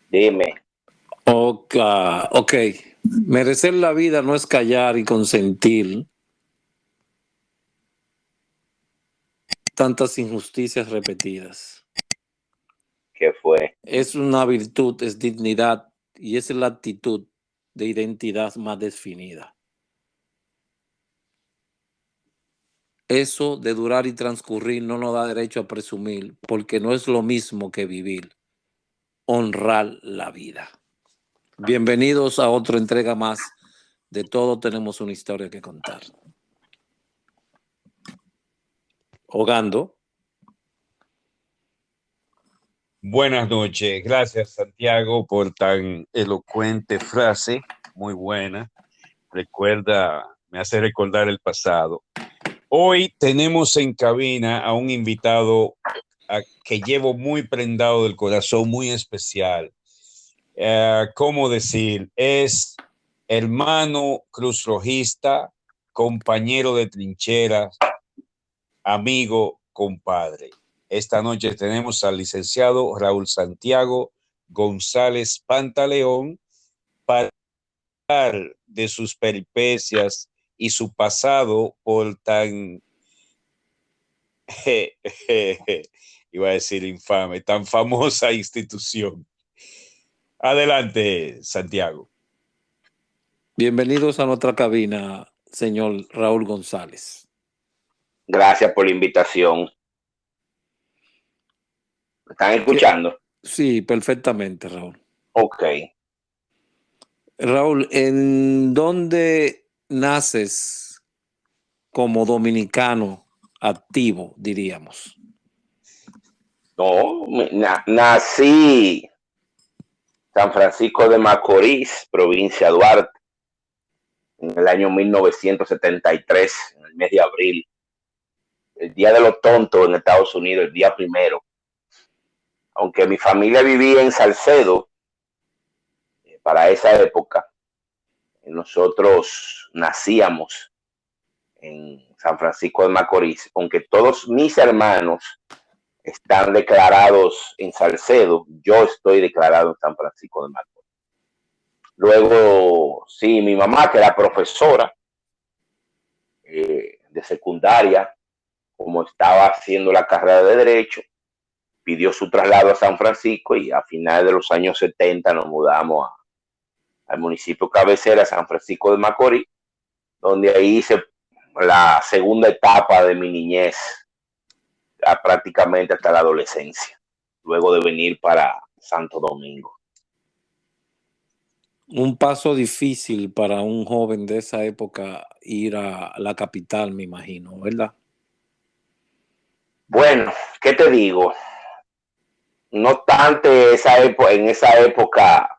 Dime. Ok. Merecer la vida no es callar y consentir tantas injusticias repetidas. ¿Qué fue? Es una virtud, es dignidad y es la actitud de identidad más definida. Eso de durar y transcurrir no nos da derecho a presumir, porque no es lo mismo que vivir, honrar la vida. Bienvenidos a otra entrega más de Todo Tenemos una Historia que Contar. Hogando. Buenas noches, gracias Santiago por tan elocuente frase, muy buena. Me hace recordar el pasado. Hoy tenemos en cabina a un invitado que llevo muy prendado del corazón, muy especial. ¿Cómo decir? Es hermano cruzrojista, compañero de trincheras, amigo, compadre. Esta noche tenemos al licenciado Raúl Santiago González Pantaleón para hablar de sus peripecias y su pasado por tan, iba a decir infame, tan famosa institución. Adelante, Santiago. Bienvenidos a nuestra cabina, señor Raúl González. Gracias por la invitación. ¿Me están escuchando? Sí, perfectamente, Raúl. Ok. Raúl, ¿en dónde naces como dominicano activo, diríamos? No, nací en San Francisco de Macorís, provincia de Duarte, en el año 1973, en el mes de abril. El Día de los Tontos en Estados Unidos, el día primero. Aunque mi familia vivía en Salcedo, para esa época, nosotros nacíamos en San Francisco de Macorís, aunque todos mis hermanos están declarados en Salcedo, yo estoy declarado en San Francisco de Macorís. Luego, sí, mi mamá, que era profesora de secundaria, como estaba haciendo la carrera de Derecho, pidió su traslado a San Francisco y a finales de los años 70 nos mudamos al municipio cabecera, San Francisco de Macorís, donde ahí hice la segunda etapa de mi niñez, prácticamente hasta la adolescencia, luego de venir para Santo Domingo. Un paso difícil para un joven de esa época ir a la capital, me imagino, ¿verdad? Bueno, ¿qué te digo? No obstante, en esa época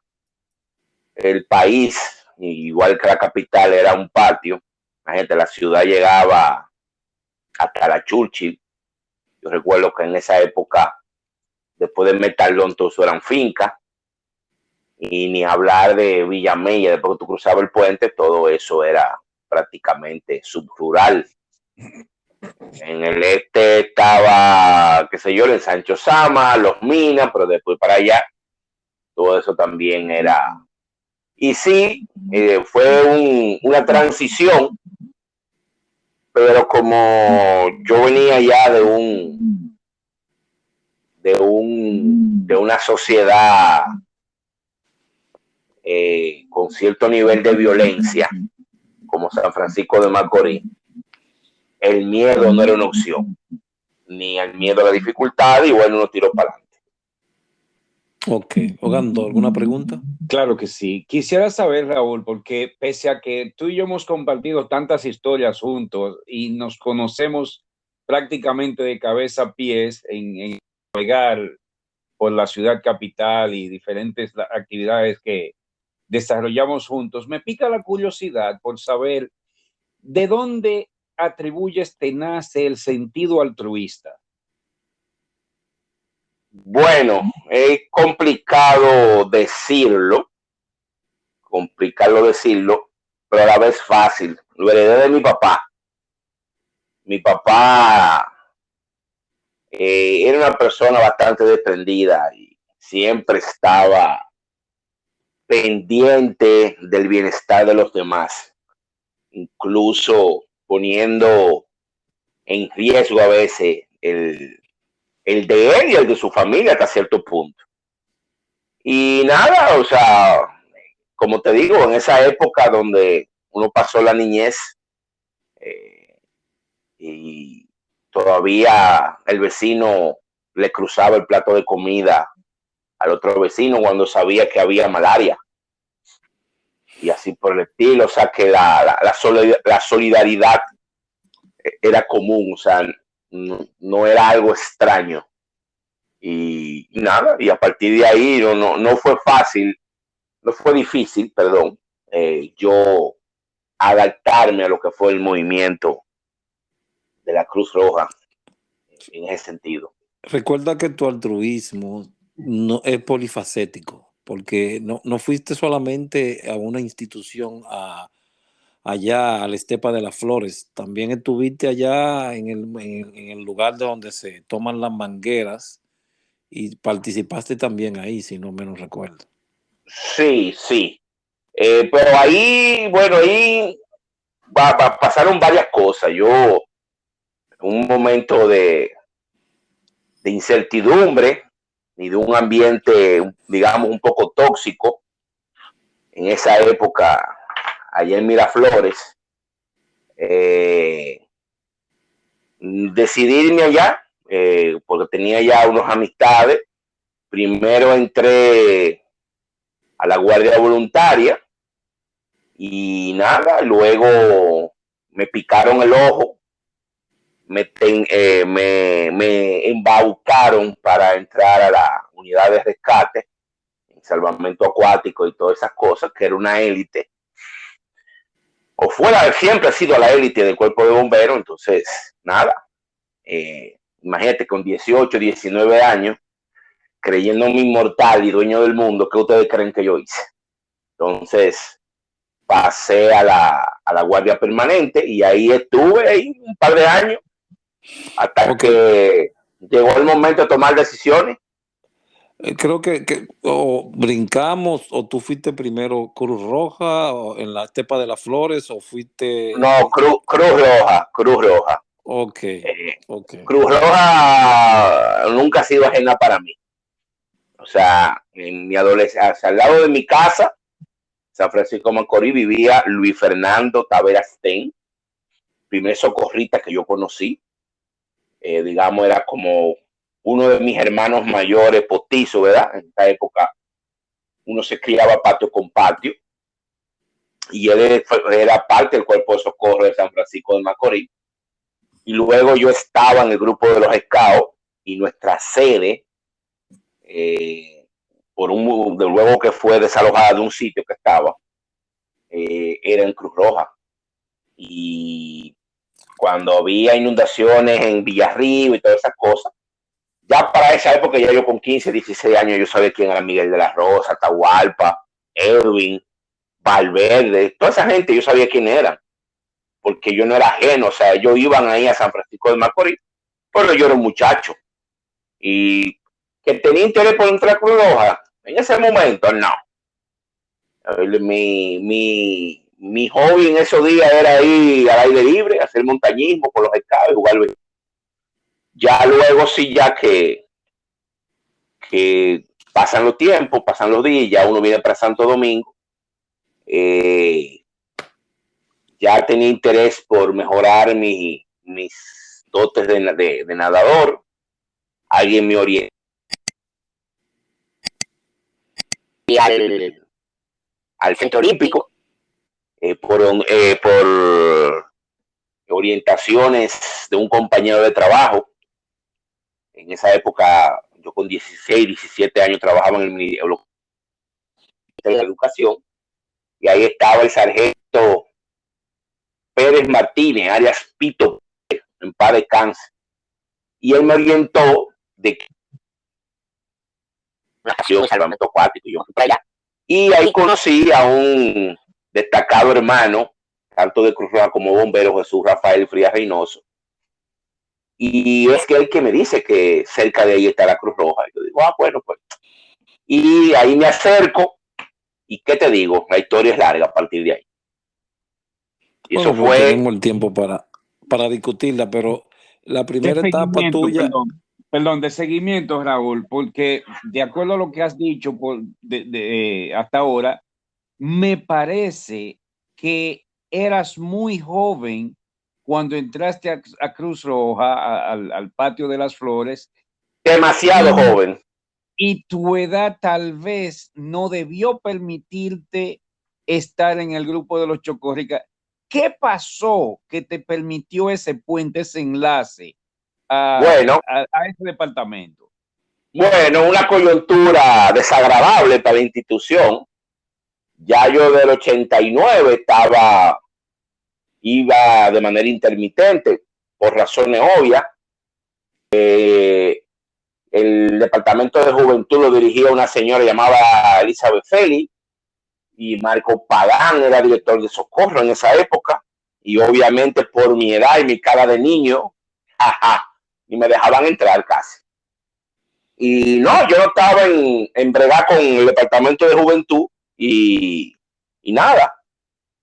el país, igual que la capital, era un patio. Imagínate, la ciudad llegaba hasta la Churchill. Yo recuerdo que en esa época, después de Metalón, todo eso eran fincas. Y ni hablar de Villamella, después que tú cruzabas el puente, todo eso era prácticamente subrural. En el este estaba, qué sé yo, el Sancho Sama, los Minas, pero después para allá, todo eso también era. Y sí, fue una transición, pero como yo venía ya de una sociedad con cierto nivel de violencia, como San Francisco de Macorís, el miedo no era una opción, ni el miedo a la dificultad, y bueno, uno tiró para adelante. Ok. Hogando, ¿alguna pregunta? Claro que sí. Quisiera saber, Raúl, porque pese a que tú y yo hemos compartido tantas historias juntos y nos conocemos prácticamente de cabeza a pies en navegar por la ciudad capital y diferentes actividades que desarrollamos juntos, me pica la curiosidad por saber de dónde atribuyes, te nace el sentido altruista. Bueno, es complicado decirlo, pero a la vez fácil. Lo heredé de mi papá. Mi papá era una persona bastante desprendida y siempre estaba pendiente del bienestar de los demás, incluso poniendo en riesgo a veces el de él y el de su familia hasta cierto punto. Y nada, o sea, como te digo, en esa época donde uno pasó la niñez y todavía el vecino le cruzaba el plato de comida al otro vecino cuando sabía que había malaria y así por el estilo, o sea que la solidaridad era común, o sea, no era algo extraño. Y nada, y a partir de ahí no fue fácil, no fue difícil, perdón, yo adaptarme a lo que fue el movimiento de la Cruz Roja en ese sentido. Recuerda que tu altruismo no es polifacético, porque no fuiste solamente a una institución allá a la Estepa de las Flores, también estuviste allá en el lugar de donde se toman las mangueras y participaste también ahí, si no menos recuerdo. Sí, sí. Pero ahí, bueno, ahí pasaron varias cosas. Yo, un momento de incertidumbre y de un ambiente, digamos, un poco tóxico en esa época, allá en Miraflores, decidí irme allá porque tenía ya unas amistades. Primero entré a la Guardia Voluntaria y nada, luego me picaron el ojo, me embaucaron para entrar a la unidad de rescate, en salvamento acuático y todas esas cosas, que era una élite, o fuera, siempre ha sido la élite del cuerpo de bomberos. Entonces, nada, imagínate con 18, 19 años, creyéndome inmortal y dueño del mundo, ¿qué ustedes creen que yo hice? Entonces, pasé a la Guardia Permanente y ahí estuve ahí un par de años hasta que llegó el momento de tomar decisiones. Creo que o brincamos, o tú fuiste primero Cruz Roja o en la Estepa de las Flores, o fuiste... No, Cruz Roja, Cruz Roja. Okay. Cruz Roja nunca ha sido ajena para mí. O sea, en mi adolescencia, al lado de mi casa, San Francisco Macorís, vivía Luis Fernando Tavera Stein, primer socorrista que yo conocí. Digamos, era como uno de mis hermanos mayores postizos, ¿verdad? En esta época uno se criaba patio con patio y él era parte del cuerpo de socorro de San Francisco de Macorís. Y luego yo estaba en el grupo de los Scouts y nuestra sede, luego que fue desalojada de un sitio que estaba, era en Cruz Roja. Y cuando había inundaciones en Villarrío y todas esas cosas, ya para esa época, ya yo con 15, 16 años, yo sabía quién era Miguel de la Rosa, Atahualpa, Edwin, Valverde, toda esa gente yo sabía quién eran, porque yo no era ajeno, o sea, ellos iban ahí a San Francisco de Macorís, pero yo era un muchacho, y que tenía interés por entrar a Cruz Roja, en ese momento, no. Mi hobby en esos días era ir al aire libre, hacer montañismo con los escados y jugar. Ya luego sí, ya que pasan los tiempos, pasan los días, ya uno viene para Santo Domingo, ya tenía interés por mejorar mis dotes de nadador. Alguien me orientó al Centro Olímpico por orientaciones de un compañero de trabajo. En esa época, yo con 16, 17 años trabajaba en el Ministerio de la Educación, y ahí estaba el sargento Pérez Martínez, alias Pito, en paz descanse, y él me orientó de una estación de salvamento acuático, y yo fui para allá, y ahí conocí a un destacado hermano, tanto de Cruz Roja como bombero, Jesús Rafael Frías Reynoso, y es que él que me dice que cerca de ahí está la Cruz Roja, y yo digo, bueno, pues, y ahí me acerco, Y qué te digo, la historia es larga a partir de ahí. Y Bueno, eso pues fue... tenemos el tiempo para discutirla, pero la primera etapa tuya... Perdón, de seguimiento, Raúl, porque de acuerdo a lo que has dicho hasta ahora, me parece que eras muy joven cuando entraste a Cruz Roja, al Patio de las Flores. Demasiado joven. Y tu edad tal vez no debió permitirte estar en el grupo de los Chocorrica. ¿Qué pasó que te permitió ese puente, ese enlace a ese departamento? Bueno, una coyuntura desagradable para la institución. Ya yo del 89 iba de manera intermitente, por razones obvias. El departamento de juventud lo dirigía una señora llamada Elizabeth Félix, y Marco Pagán era director de socorro en esa época, y obviamente por mi edad y mi cara de niño, y me dejaban entrar casi. Y no, yo no estaba en bregar con el departamento de juventud y nada.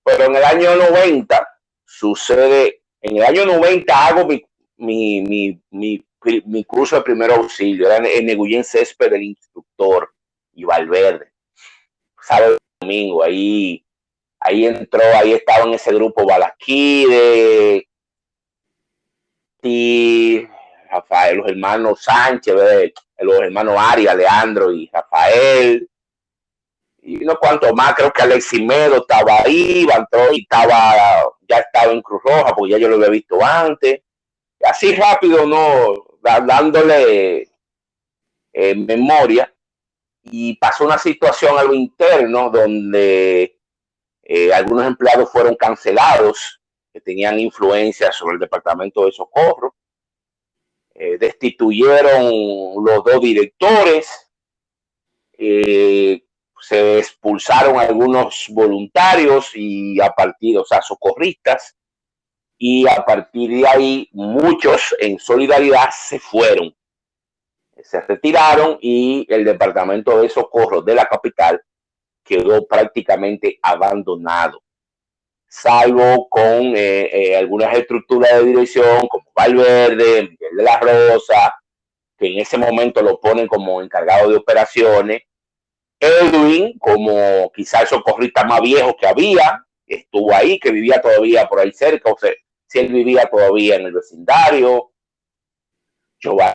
Pero en el año 90 sucede, en el año 90 hago mi curso de primer auxilio, era en Neguyen Césped del instructor y Valverde. Sábado y domingo, ahí entró, ahí estaba en ese grupo Balasquide y Rafael, los hermanos Sánchez, los hermanos Arias, Leandro y Rafael, y unos cuantos más. Creo que Alexis Medo estaba ahí, entró y ya estaba en Cruz Roja, porque ya yo lo había visto antes. Y así rápido, no, dándole memoria, y pasó una situación a lo interno donde algunos empleados fueron cancelados que tenían influencia sobre el departamento de socorro. Destituyeron los dos directores, se expulsaron algunos voluntarios o sea, socorristas, y a partir de ahí muchos en solidaridad se fueron, se retiraron, y el departamento de socorro de la capital quedó prácticamente abandonado, salvo con algunas estructuras de dirección como Valverde, Miguel de la Rosa, que en ese momento lo ponen como encargado de operaciones. Edwin, como quizá el socorrista más viejo que había, estuvo ahí, que vivía todavía por ahí cerca, o sea, si él vivía todavía en el vecindario. Giovanni,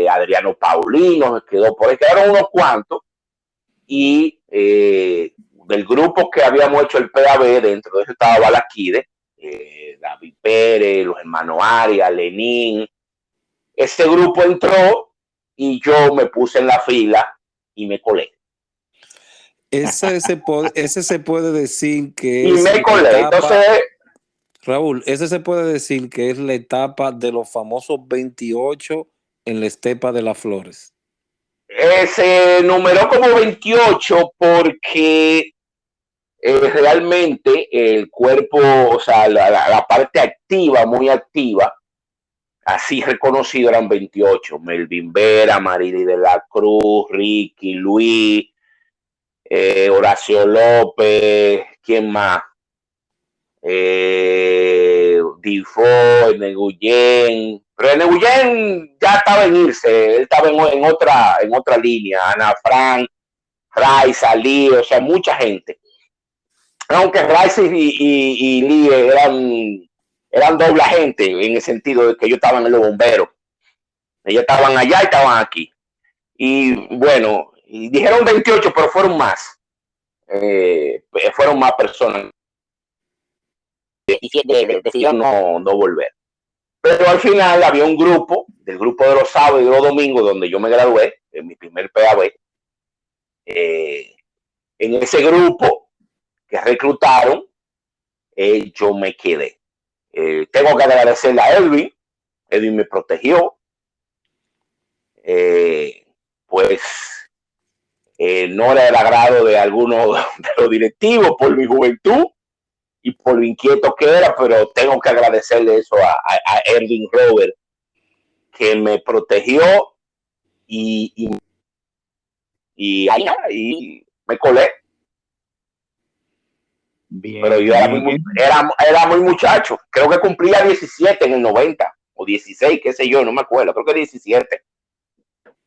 Adriano Paulino quedó por ahí, quedaron unos cuantos, y del grupo que habíamos hecho el PAB, dentro de eso estaba Balasquide, David Pérez, los hermanos Arias, Lenín. Ese grupo entró y yo me puse en la fila y me colé. Ese se puede decir que y es me colé. etapa, entonces, Raúl, ese se puede decir que es la etapa de los famosos 28 en la estepa de las Flores. Se numeró como 28 porque realmente el cuerpo, o sea, la parte activa, muy activa, así reconocido, eran 28. Melvin Vera, Marily de la Cruz, Ricky, Luis, Horacio López, ¿quién más? Difo, Neguyen. Pero Neguyen ya estaba en irse, él estaba en otra línea. Ana Frank, Raiza, Lee, o sea, mucha gente. Aunque Raiza y Lee eran doble agente, en el sentido de que ellos estaban en los bomberos. Ellos estaban allá y estaban aquí. Y bueno, y dijeron 28, pero fueron más. Fueron más personas. Decidieron no volver. Pero al final había un grupo, del grupo de los sábados y de los domingos, donde yo me gradué, en mi primer PAB. En ese grupo que reclutaron, yo me quedé. Tengo que agradecerle a Edwin. Edwin me protegió. Pues no era del agrado de algunos de los directivos por mi juventud y por lo inquieto que era, pero tengo que agradecerle eso a Erwin Robert, que me protegió y y ahí me colé. Bien, pero yo era muy muchacho. Creo que cumplía 17 en el 90 o 16, qué sé yo, no me acuerdo. Creo que 17.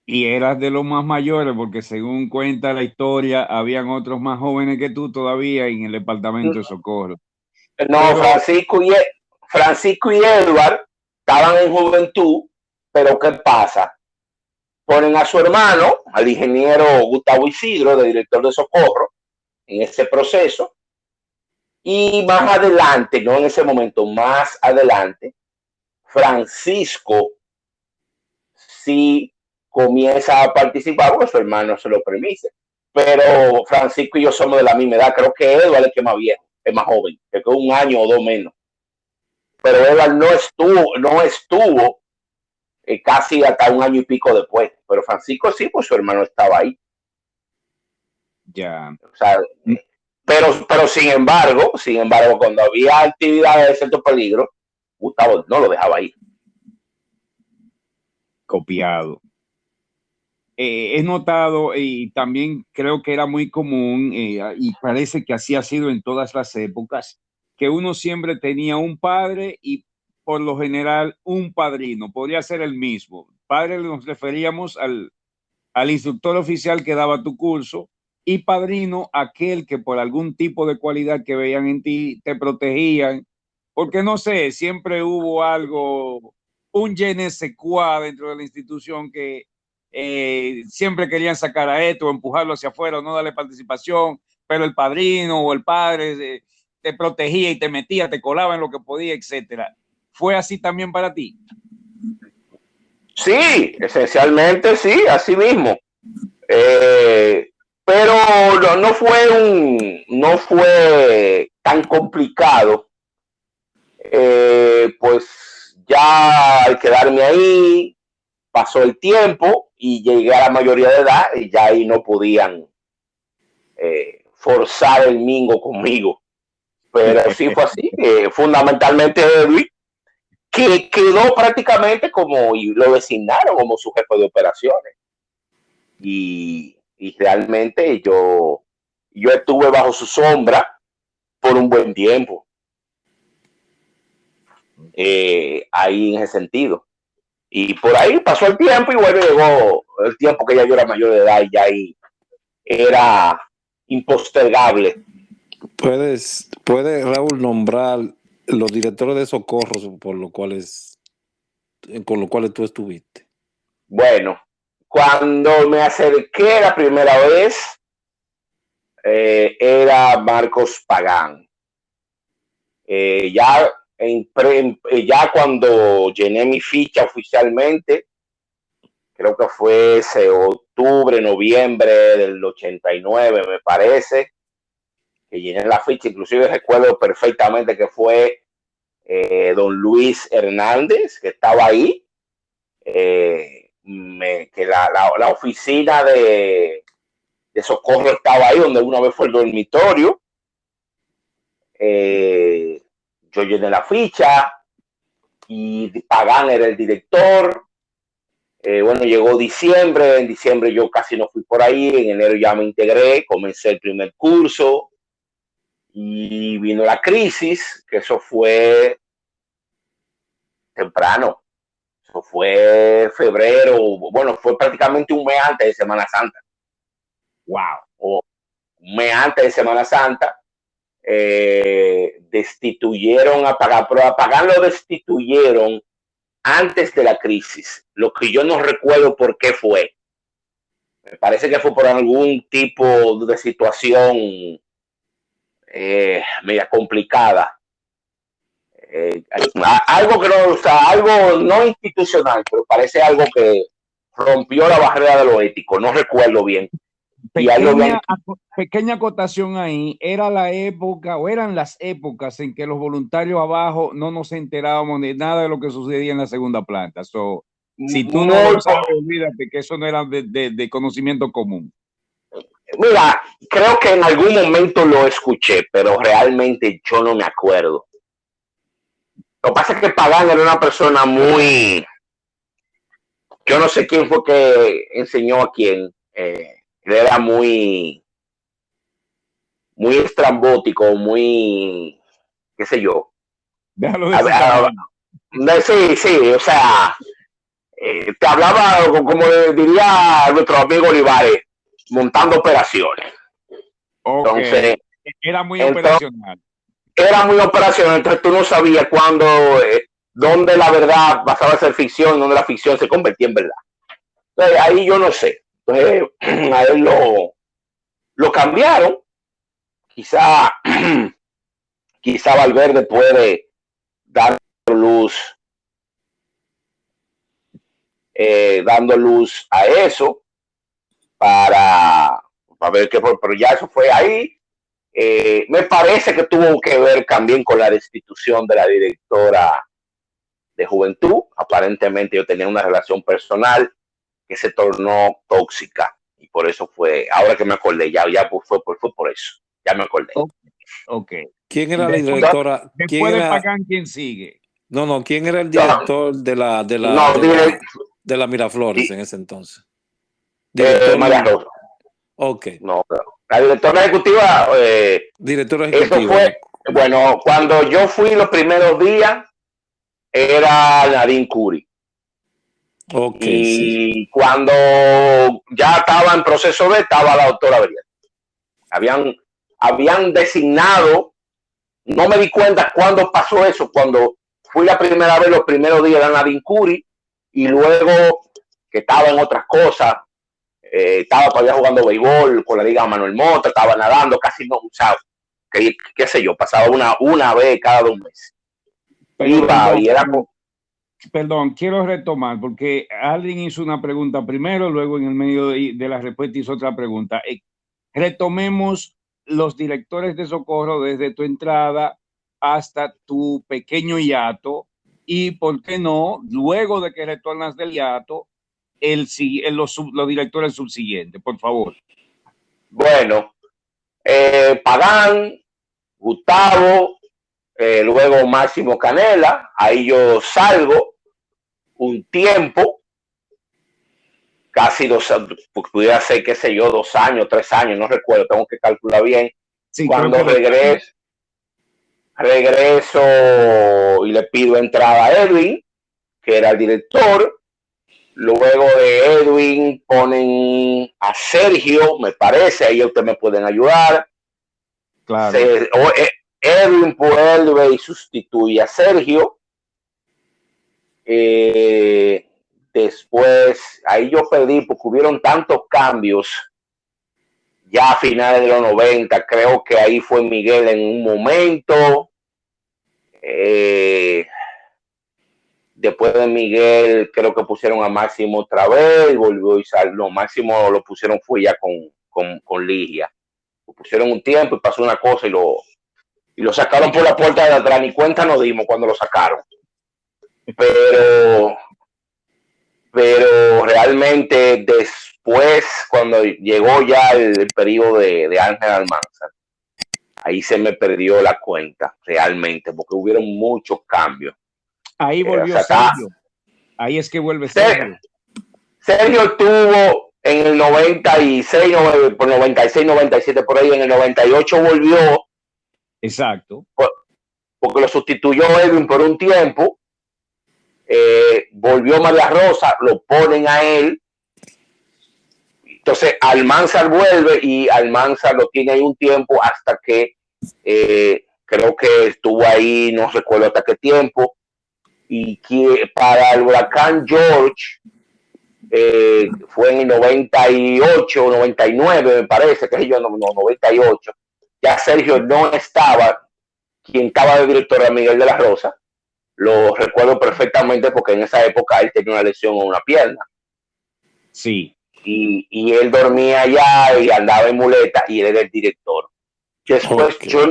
Y eras de los más mayores, porque según cuenta la historia, habían otros más jóvenes que tú todavía en el departamento de socorro. No, Pero, Francisco y Edward estaban en juventud, pero ¿qué pasa? Ponen a su hermano, al ingeniero Gustavo Isidro, de director de socorro, en ese proceso. Y más adelante, no en ese momento, más adelante, Francisco sí comienza a participar porque su hermano se lo permite. Pero Francisco y yo somos de la misma edad. Creo que Edward es que es más viejo, es más joven, que es un año o dos menos. Pero Edward no estuvo casi hasta un año y pico después. Pero Francisco sí, pues su hermano estaba ahí. ya. O sea, pero sin embargo, cuando había actividades de cierto peligro, Gustavo no lo dejaba ahí. Copiado. He notado y también creo que era muy común y parece que así ha sido en todas las épocas, que uno siempre tenía un padre y por lo general un padrino. Podría ser el mismo. Padre nos referíamos al instructor oficial que daba tu curso y padrino aquel que por algún tipo de cualidad que veían en ti te protegían, porque no sé, siempre hubo algo, un je ne sais quoi dentro de la institución que siempre querían sacar a esto, empujarlo hacia afuera, no darle participación, pero el padrino o el padre te protegía y te metía, te colaba en lo que podía, etcétera. ¿Fue así también para ti? Sí, esencialmente sí, así mismo. Pero no fue tan complicado. Pues ya al quedarme ahí, pasó el tiempo y llegué a la mayoría de edad y ya ahí no podían forzar el mingo conmigo. Pero sí fue así. Fundamentalmente Edwin, que quedó prácticamente como, y lo designaron como su jefe de operaciones. Y realmente yo estuve bajo su sombra por un buen tiempo. Ahí en ese sentido. Y por ahí pasó el tiempo y bueno, llegó el tiempo que ya yo era mayor de edad y ya ahí era impostergable. ¿Puedes, Raúl, nombrar los directores de socorro con los cuales tú estuviste? Bueno, cuando me acerqué la primera vez, era Marcos Pagán. Ya cuando llené mi ficha oficialmente, creo que fue ese octubre, noviembre del 89, me parece, que llené la ficha. Inclusive recuerdo perfectamente que fue don Luis Hernández, que estaba ahí, que la oficina de socorro estaba ahí, donde una vez fue el dormitorio. Yo llené la ficha y Pagán era el director. Bueno, llegó diciembre, en diciembre yo casi no fui por ahí, en enero ya me integré, comencé el primer curso y vino la crisis, que eso fue temprano, eso fue febrero, bueno, fue prácticamente un mes antes de Semana Santa. Wow. O un mes antes de Semana Santa, destituyeron a Pagán, pero a Pagán lo destituyeron antes de la crisis, lo que yo no recuerdo por qué fue. Me parece que fue por algún tipo de situación media complicada. Algo que no, o sea, algo no institucional, pero parece algo que rompió la barrera de lo ético, no recuerdo bien. Pequeña acotación ahí, era la época o eran las épocas en que los voluntarios abajo no nos enterábamos de nada de lo que sucedía en la segunda planta. Si tú no lo sabes, olvídate que eso no era de conocimiento común. Mira, creo que en algún momento lo escuché, pero realmente yo no me acuerdo. Lo que pasa es que Pagán era una persona muy... Yo no sé quién fue que enseñó a quién Él era muy estrambótico, muy, qué sé yo. Déjalo de esa manera. Sí, sí, o sea, te hablaba, como diría nuestro amigo Olivares, montando operaciones. Ok, Entonces, era muy operacional. Era muy operacional, entonces tú no sabías cuándo, dónde la verdad pasaba a ser ficción, dónde la ficción se convertía en verdad. Entonces, ahí yo no sé. Entonces, a él lo cambiaron. Quizá, quizá Valverde puede dar luz, dando luz a eso para ver qué fue, pero ya eso fue ahí. Me parece que tuvo que ver también con la destitución de la directora de juventud. Aparentemente yo tenía una relación personal que se tornó tóxica y por eso fue, ahora que me acordé, fue por eso, ya me acordé. Ok. ¿Quién era la directora? Después de Pagán, ¿quién sigue? No, ¿quién era el director de la Miraflores en ese entonces? Director. María Rosa. Ok. No, la directora ejecutiva. Directora ejecutiva. Eso fue, bueno, cuando yo fui los primeros días, era Nadine Curi. Okay, y sí. cuando ya estaba en proceso estaba la doctora Briel. Habían designado, no me di cuenta cuándo pasó eso, cuando fui la primera vez, los primeros días de Nadine Curi, y luego que estaba en otras cosas, estaba todavía jugando béisbol con la Liga Manuel Mota, estaba nadando, casi no usaba, qué sé yo, pasaba una vez cada 2 meses. Pero perdón, quiero retomar porque alguien hizo una pregunta primero, luego en el medio de la respuesta hizo otra pregunta. Retomemos los directores de Socorro desde tu entrada hasta tu pequeño hiato y, ¿por qué no? Luego de que retornas del hiato, los directores subsiguientes, por favor. Bueno, Pagán, Gustavo, luego Máximo Canela, ahí yo salgo un tiempo, casi 2 años, pudiera ser, qué sé yo, 2 años, 3 años, no recuerdo, tengo que calcular bien. Sí, cuando regreso y le pido entrada a Edwin, que era el director. Luego de Edwin ponen a Sergio, me parece, ahí ustedes me pueden ayudar. Claro. Edwin vuelve y sustituye a Sergio. Después, ahí yo perdí porque hubieron tantos cambios ya a finales de los 90. Creo que ahí fue Miguel en un momento. Después de Miguel, creo que pusieron a Máximo otra vez, volvió y salió. No, Máximo lo pusieron fue ya con Ligia. Lo pusieron un tiempo y pasó una cosa y lo sacaron por la puerta de atrás. Ni cuenta nos dimos cuando lo sacaron. Pero realmente después, cuando llegó ya el periodo de Ángel Almanzar, ahí se me perdió la cuenta realmente, porque hubieron muchos cambios. Ahí volvió Sergio. Ahí es que vuelve Sergio. Sergio estuvo en el 96, 97, por ahí, en el 98 volvió. Exacto. Porque lo sustituyó Edwin por un tiempo. Volvió María Rosa, lo ponen a él. Entonces Almanzar vuelve y Almanzar lo tiene ahí un tiempo hasta que creo que estuvo ahí, no recuerdo hasta qué tiempo. Y que para el huracán George fue en el 98, 99, me parece, que yo no, 98. Ya Sergio no estaba, quien estaba de director era Miguel de la Rosa. Lo recuerdo perfectamente porque en esa época él tenía una lesión en una pierna. Sí. Y él dormía allá y andaba en muleta y él era el director. Después yo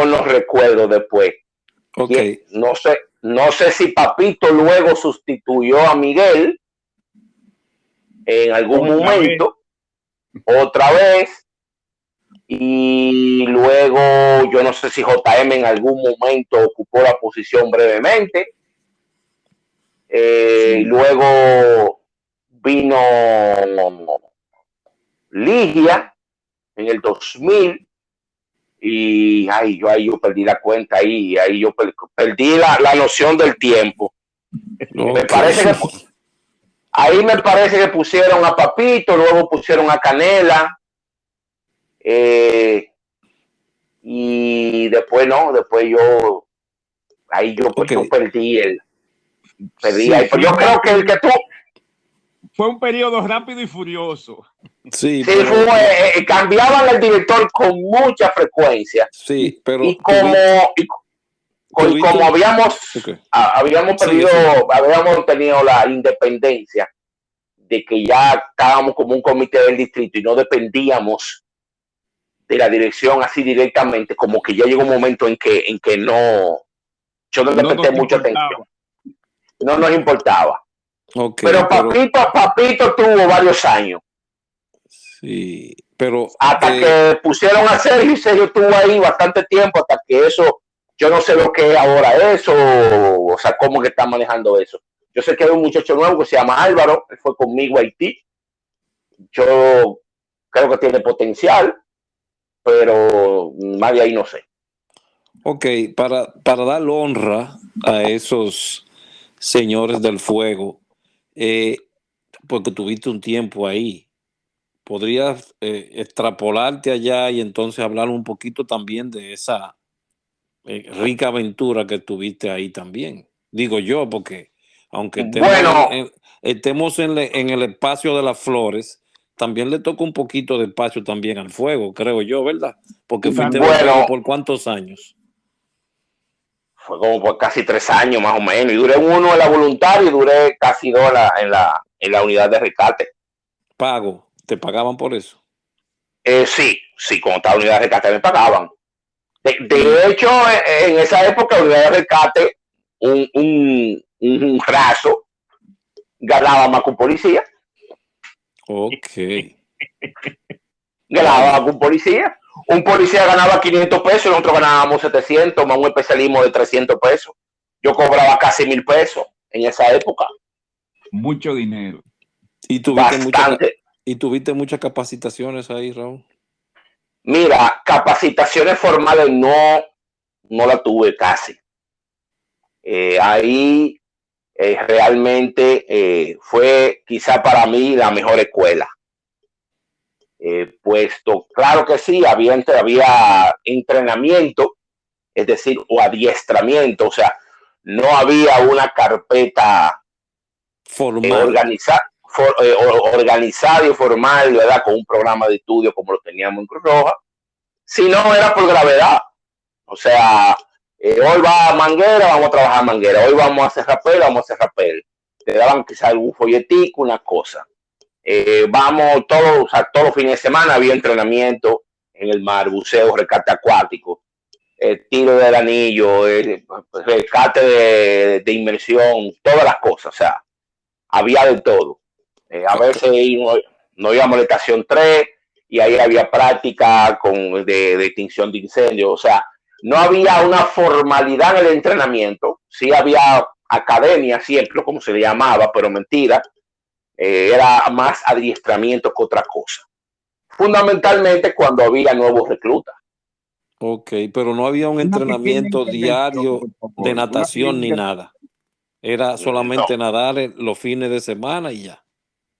no recuerdo después. Okay. No sé si Papito luego sustituyó a Miguel en algún momento, otra vez, y luego yo no sé si JM en algún momento ocupó la posición brevemente. Sí. Luego vino Ligia en el 2000 y ahí yo perdí la cuenta ahí yo perdí la noción del tiempo. Me parece que ahí me parece que pusieron a Papito, luego pusieron a Canela, y después no, después yo pues yo perdí Sí, ahí. Pero yo creo que el que tú fue un periodo rápido y furioso. Sí, sí, cambiaban el director con mucha frecuencia. Sí, pero y como habíamos perdido, habíamos tenido la independencia de que ya estábamos como un comité del distrito y no dependíamos de la dirección así directamente, como que ya llegó un momento en que no, yo no le presté mucha atención, no nos importaba. Pero Papito tuvo varios años. Sí, pero hasta que pusieron a Sergio, y Sergio estuvo ahí bastante tiempo, hasta que eso, yo no sé lo que es ahora eso, o sea, cómo que están manejando eso. Yo sé que hay un muchacho nuevo que se llama Álvaro, él fue conmigo a Haití. Yo creo que tiene potencial, pero más de ahí no sé. Ok, para dar honra a esos señores del fuego, porque tuviste un tiempo ahí, podrías extrapolarte allá y entonces hablar un poquito también de esa rica aventura que tuviste ahí también. Digo yo, porque aunque estemos en el espacio de las flores, también le toca un poquito de espacio también al fuego, creo yo, ¿verdad? Porque fuiste del fuego por ¿cuántos años? Fue como por casi 3 años más o menos, y duré uno en la voluntaria y duré casi 2 en la unidad de rescate. ¿Pago? ¿Te pagaban por eso? Sí, como estaba unidad de rescate me pagaban. De hecho, en esa época, unidad de rescate, un raso ganaba más que un policía. Ok. Ganaba más que un policía. Un policía ganaba 500 pesos y nosotros ganábamos 700, más un especialismo de 300 pesos. Yo cobraba casi 1,000 pesos en esa época. Mucho dinero. ¿Y tuviste muchas capacitaciones ahí, Raúl? Mira, capacitaciones formales no la tuve casi. Ahí realmente fue quizá para mí la mejor escuela. Puesto, claro que sí, había entrenamiento, es decir, o adiestramiento, o sea, no había una carpeta formal, organizada y formal, ¿verdad? Con un programa de estudio como lo teníamos en Cruz Roja, sino era por gravedad. O sea, hoy va a Manguera, vamos a trabajar Manguera, hoy vamos a hacer rapel, vamos a hacer rapel. Te daban quizás algún folletico, una cosa. Vamos todos los fines de semana había entrenamiento en el mar, buceo, rescate acuático, tiro del anillo, rescate de inmersión, todas las cosas, o sea, había de todo. A veces no íbamos a la estación 3 y ahí había práctica de extinción de incendios, o sea, no había una formalidad en el entrenamiento, sí había academia siempre, como se le llamaba, pero mentira. Era más adiestramiento que otra cosa. Fundamentalmente cuando había nuevos reclutas. Ok, pero no había un entrenamiento diario de natación ni nada. Era solamente nadar los fines de semana y ya.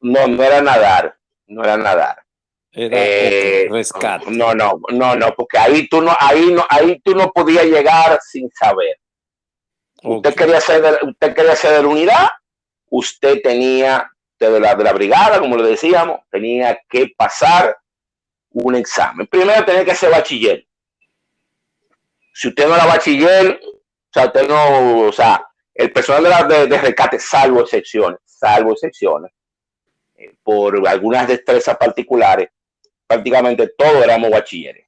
No era nadar. No era nadar. Era rescate. No, porque ahí tú no podías llegar sin saber. Usted quería ser de la unidad, usted tenía de la brigada, como le decíamos, tenía que pasar un examen. Primero tenía que ser bachiller. Si usted no era bachiller, el personal de rescate, salvo excepciones, por algunas destrezas particulares, prácticamente todos éramos bachilleres.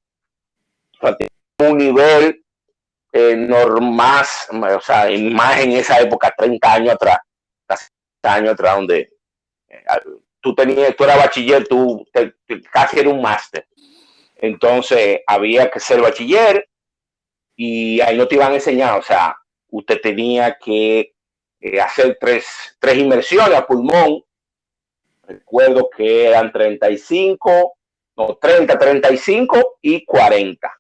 O sea, un nivel normal, o sea, más en esa época, 30 años atrás, donde tú eras bachiller, tú casi eras un máster. Entonces había que ser bachiller y ahí no te iban a enseñar, o sea, usted tenía que hacer tres inmersiones a pulmón, recuerdo que eran 35, no, 30, 35 y 40.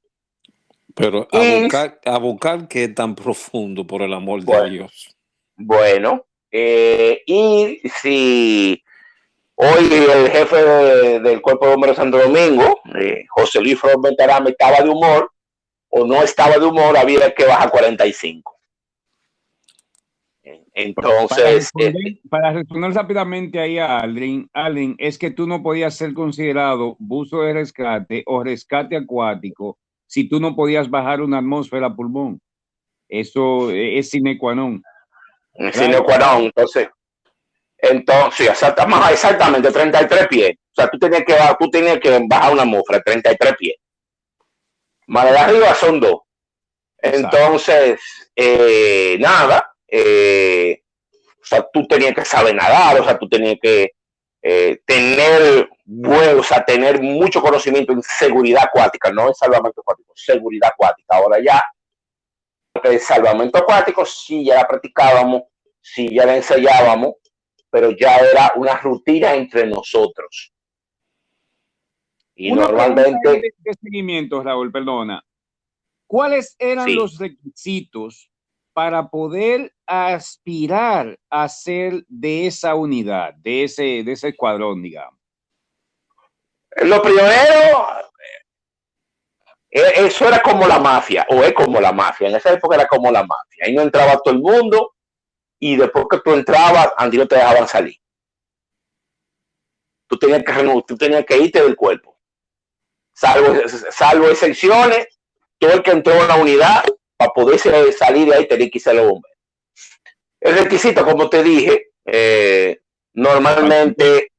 Pero a buscar qué tan profundo, por el amor de Dios. Bueno, y si hoy el jefe del Cuerpo de Bomberos de Santo Domingo, José Luis Flores Ventarame, estaba de humor o no estaba de humor, había que bajar 45. Entonces, para responder rápidamente ahí a Aldrin, es que tú no podías ser considerado buzo de rescate o rescate acuático si tú no podías bajar una atmósfera a pulmón. Eso es sine qua non. Sine qua non, entonces, exactamente 33 pies. O sea, tú tenías que bajar una atmósfera 33 pies. Más de arriba son 2. Entonces, nada, o sea, tú tenías que saber nadar, o sea, tú tenías que tener mucho conocimiento en seguridad acuática, no en salvamento acuático, seguridad acuática. Ahora ya, el salvamento acuático sí ya la practicábamos, sí ya la ensayábamos, pero ya era una rutina entre nosotros. Y una normalmente... de seguimiento, Raúl, perdona. ¿Cuáles eran los requisitos para poder aspirar a ser de esa unidad, de ese escuadrón, digamos? Lo primero, eso era como la mafia, o es como la mafia. En esa época era como la mafia. Ahí no entraba todo el mundo y después que tú entrabas, a ti no te dejaban salir. Tú tenías que irte del cuerpo. Salvo excepciones, todo el que entró en la unidad, para poder salir de ahí, tenía que irse a los bomberos. El requisito, como te dije, normalmente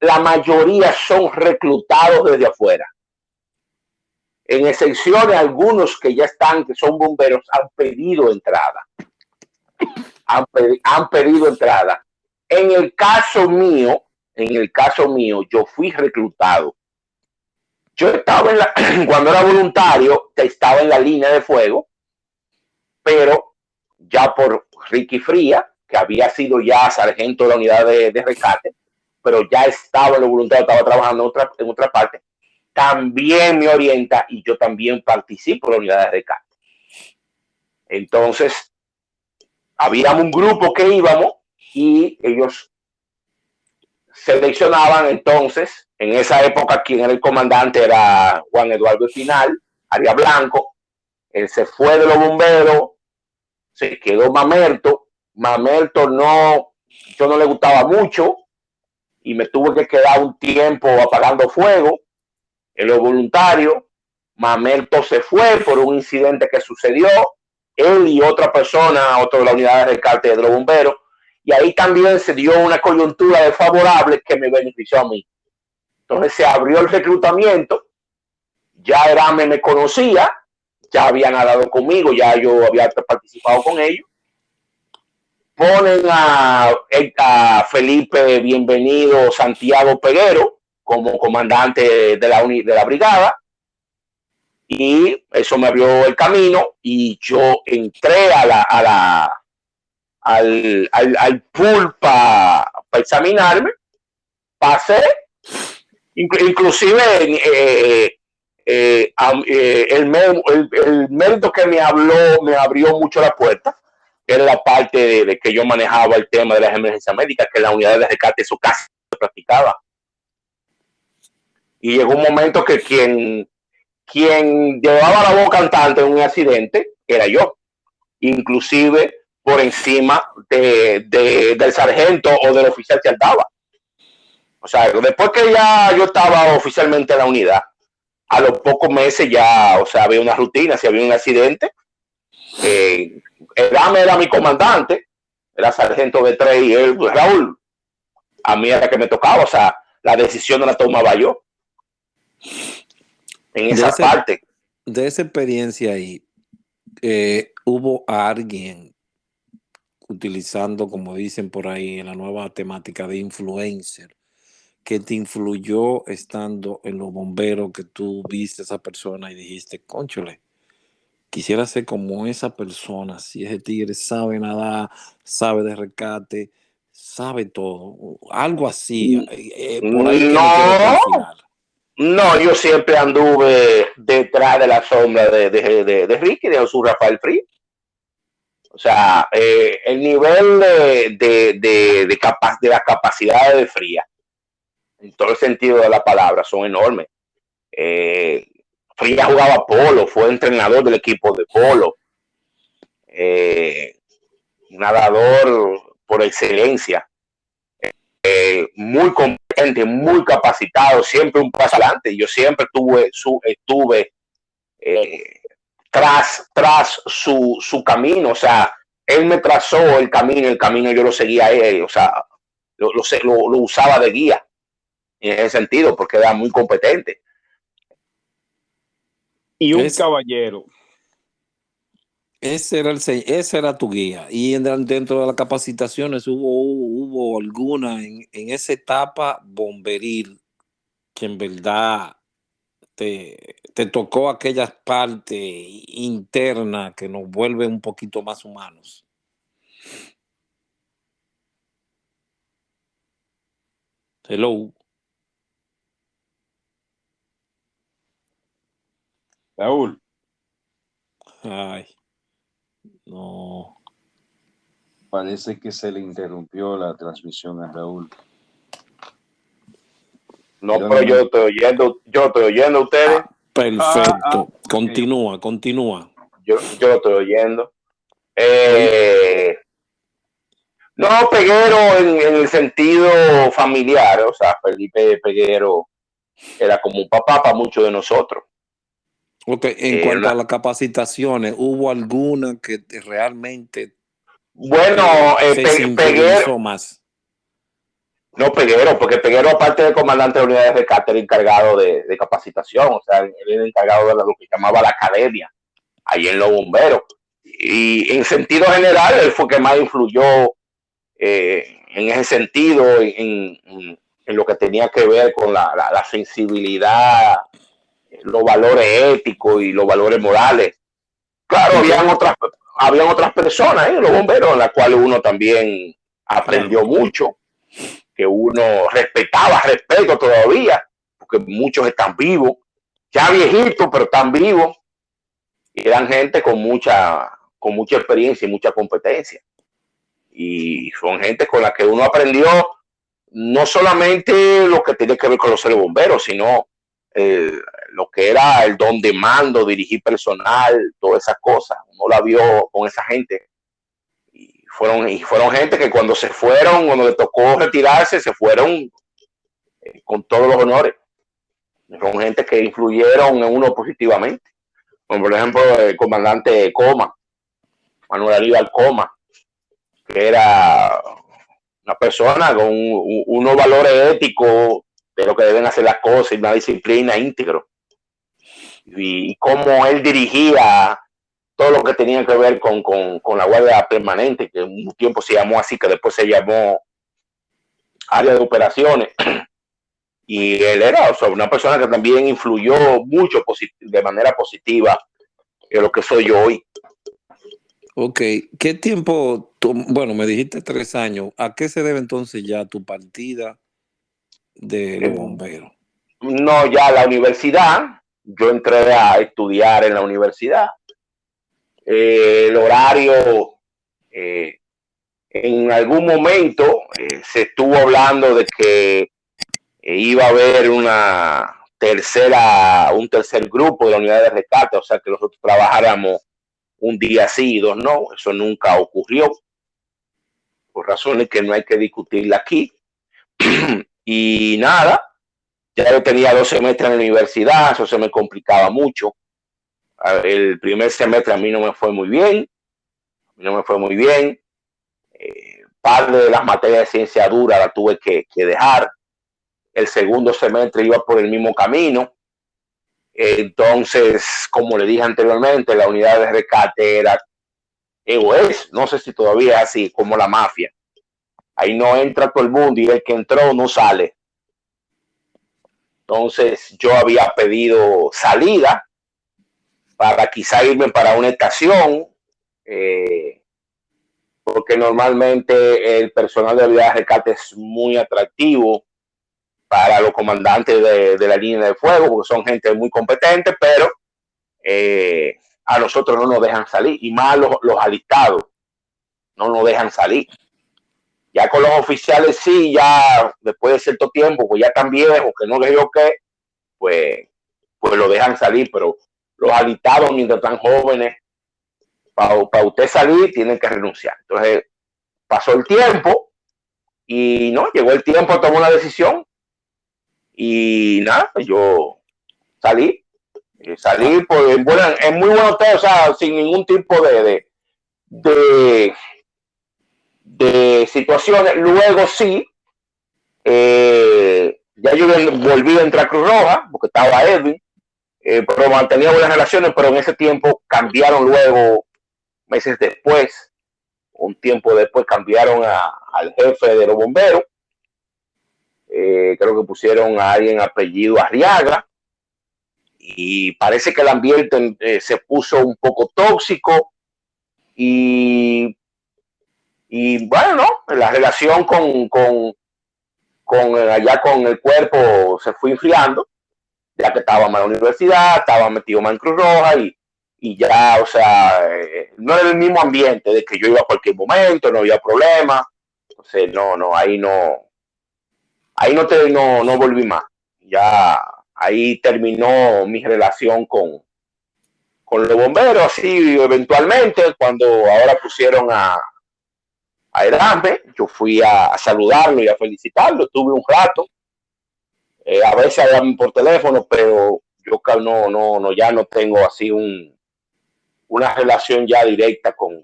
la mayoría son reclutados desde afuera. En excepciones, algunos que ya están, que son bomberos, han pedido entrada. Han pedido entrada. En el caso mío, yo fui reclutado. Yo estaba cuando era voluntario, estaba en la línea de fuego, pero ya por Ricky Fría, que había sido ya sargento de la unidad de rescate, pero ya estaba en lo voluntario, estaba trabajando en otra parte, también me orienta y yo también participo en la unidad de rescate. Entonces, había un grupo que íbamos y ellos seleccionaban entonces, en esa época quien era el comandante era Juan Eduardo Espinal, Arias Blanco. Él se fue de los bomberos, se quedó Mamerto. Mamerto yo no le gustaba mucho y me tuve que quedar un tiempo apagando fuego en los voluntarios. Mamerto se fue por un incidente que sucedió, él y otra persona, otro de la unidad de rescate de los bomberos, y ahí también se dio una coyuntura desfavorable que me benefició a mí. Entonces se abrió el reclutamiento, ya Erame me conocía, ya habían hablado conmigo, ya yo había participado con ellos. Ponen a Felipe Bienvenido Santiago Peguero como comandante de la brigada, y eso me abrió el camino y yo entré al pool para examinarme, pasé, inclusive el mérito que me abrió mucho la puerta era la parte de que yo manejaba el tema de las emergencias médicas, que la unidad de rescate eso casi se practicaba. Y llegó un momento que quien llevaba la voz cantante en un accidente era yo, inclusive por encima del sargento o del oficial que andaba. O sea, después que ya yo estaba oficialmente en la unidad, a los pocos meses ya, o sea, había una rutina, si había un accidente, Erame era mi comandante, era sargento B3 y él, pues, Raúl, a mí era que me tocaba, o sea, la decisión no la tomaba yo. En esa parte. De esa experiencia ahí, hubo a alguien utilizando, como dicen por ahí, en la nueva temática de influencer, que te influyó estando en los bomberos, que tú viste a esa persona y dijiste, cónchole, quisiera ser como esa persona, si ese tigre sabe nadar, sabe de rescate, sabe todo, algo así. Mm, Por ahí que me quiero No, perfilar. no, yo siempre anduve detrás de la sombra de Ricky, de Jesús Rafael Frías. O sea, el nivel de las capacidades de Frías, en todo el sentido de la palabra, son enormes. Eh, Frías jugaba polo, fue entrenador del equipo de polo, eh, nadador por excelencia, muy competente, muy capacitado, siempre un paso adelante. Yo siempre estuve tras su camino, o sea, él me trazó el camino yo lo seguía a él, o sea, lo usaba de guía en ese sentido, porque era muy competente. Y un Es, caballero. ese era tu guía. Y dentro de las capacitaciones hubo alguna en esa etapa bomberil que en verdad te tocó aquellas partes internas que nos vuelven un poquito más humanos. Hello. Raúl, Ay, no. parece que se le interrumpió la transmisión a Raúl. No, pero yo estoy oyendo a ustedes. Perfecto. Okay. Continúa. Yo lo estoy oyendo. Oye, No, Peguero en el sentido familiar, o sea, Felipe Peguero era como un papá para muchos de nosotros. ok, en cuanto Una, a las capacitaciones, ¿hubo alguna que realmente bueno, se Peguero, sintonizó más? no Peguero, porque Peguero, aparte de comandante de unidades de rescate, era encargado de capacitación, o sea, él era encargado de lo que llamaba la academia, ahí en los bomberos. Y en sentido general, él fue que más influyó en ese sentido, en lo que tenía que ver con la sensibilidad, los valores éticos y los valores morales. Claro, Ok, habían otras personas, los bomberos, en las cuales uno también claro. aprendió mucho, que uno respeto todavía, porque muchos están vivos, ya viejitos, pero están vivos, y eran gente con mucha experiencia y mucha competencia. Y son gente con la que uno aprendió no solamente lo que tiene que ver con los seres bomberos, sino eh, lo que era el don de mando, dirigir personal, todas esas cosas. Uno la vio con esa gente. Y fueron gente que cuando se fueron, cuando le tocó retirarse, se fueron con todos los honores. Son gente que influyeron en uno positivamente. Como por ejemplo el comandante Coma, Manuel Aníbal Coma, que era una persona con unos valores éticos de lo que deben hacer las cosas y una disciplina íntegro. Y cómo él dirigía todo lo que tenía que ver con la Guardia Permanente, que un tiempo se llamó así, que después se llamó Área de Operaciones. Y él era, o sea, una persona que también influyó mucho de manera positiva en lo que soy yo hoy. Ok, ¿qué tiempo? Bueno, me dijiste 3 años. ¿A qué se debe entonces ya tu partida de los bomberos? No, ya la universidad, yo entré a estudiar en la universidad. El horario, eh, en algún momento se estuvo hablando de que iba a haber un tercer grupo de la unidad de rescate, o sea que nosotros trabajáramos un día sí y dos no. Eso nunca ocurrió, por razones que no hay que discutirla aquí. Y nada, ya yo tenía 2 semestres en la universidad, eso se me complicaba mucho. El primer semestre a mí no me fue muy bien, parte de las materias de ciencia dura la tuve que dejar. El segundo semestre iba por el mismo camino. Entonces, como le dije anteriormente, la unidad de rescate era, no sé si todavía es así, como la mafia. Ahí no entra todo el mundo y el que entró no sale. Entonces, yo había pedido salida para quizá irme para una estación, porque normalmente el personal de unidad de rescate es muy atractivo para los comandantes de la línea de fuego, porque son gente muy competente, pero a nosotros no nos dejan salir, y más los alistados no nos dejan salir. Ya con los oficiales sí, ya después de cierto tiempo, pues ya están viejos, que no les digo qué, pues lo dejan salir, pero los alistados mientras están jóvenes, para usted salir tienen que renunciar. Entonces pasó el tiempo y no, llegó el tiempo, tomó una decisión y nada, pues yo salí pues, en muy buen hotel, o sea, sin ningún tipo de situaciones. Luego sí, ya yo volví a entrar a Cruz Roja, porque estaba Edwin, pero mantenía buenas relaciones, pero en ese tiempo cambiaron luego, meses después, un tiempo después cambiaron al jefe de los bomberos, creo que pusieron a alguien apellido Arriaga, y parece que el ambiente se puso un poco tóxico, y bueno, ¿no? La relación allá con el cuerpo se fue enfriando, ya que estaba en la universidad, estaba metido más en Cruz Roja y ya, o sea, no era el mismo ambiente de que yo iba a cualquier momento, no había problema. Entonces, no volví más. Ya ahí terminó mi relación con los bomberos, así eventualmente, cuando ahora pusieron a Erasme, yo fui a saludarlo y a felicitarlo, tuve un rato, a veces hablan por teléfono, pero yo ya no tengo así una relación ya directa con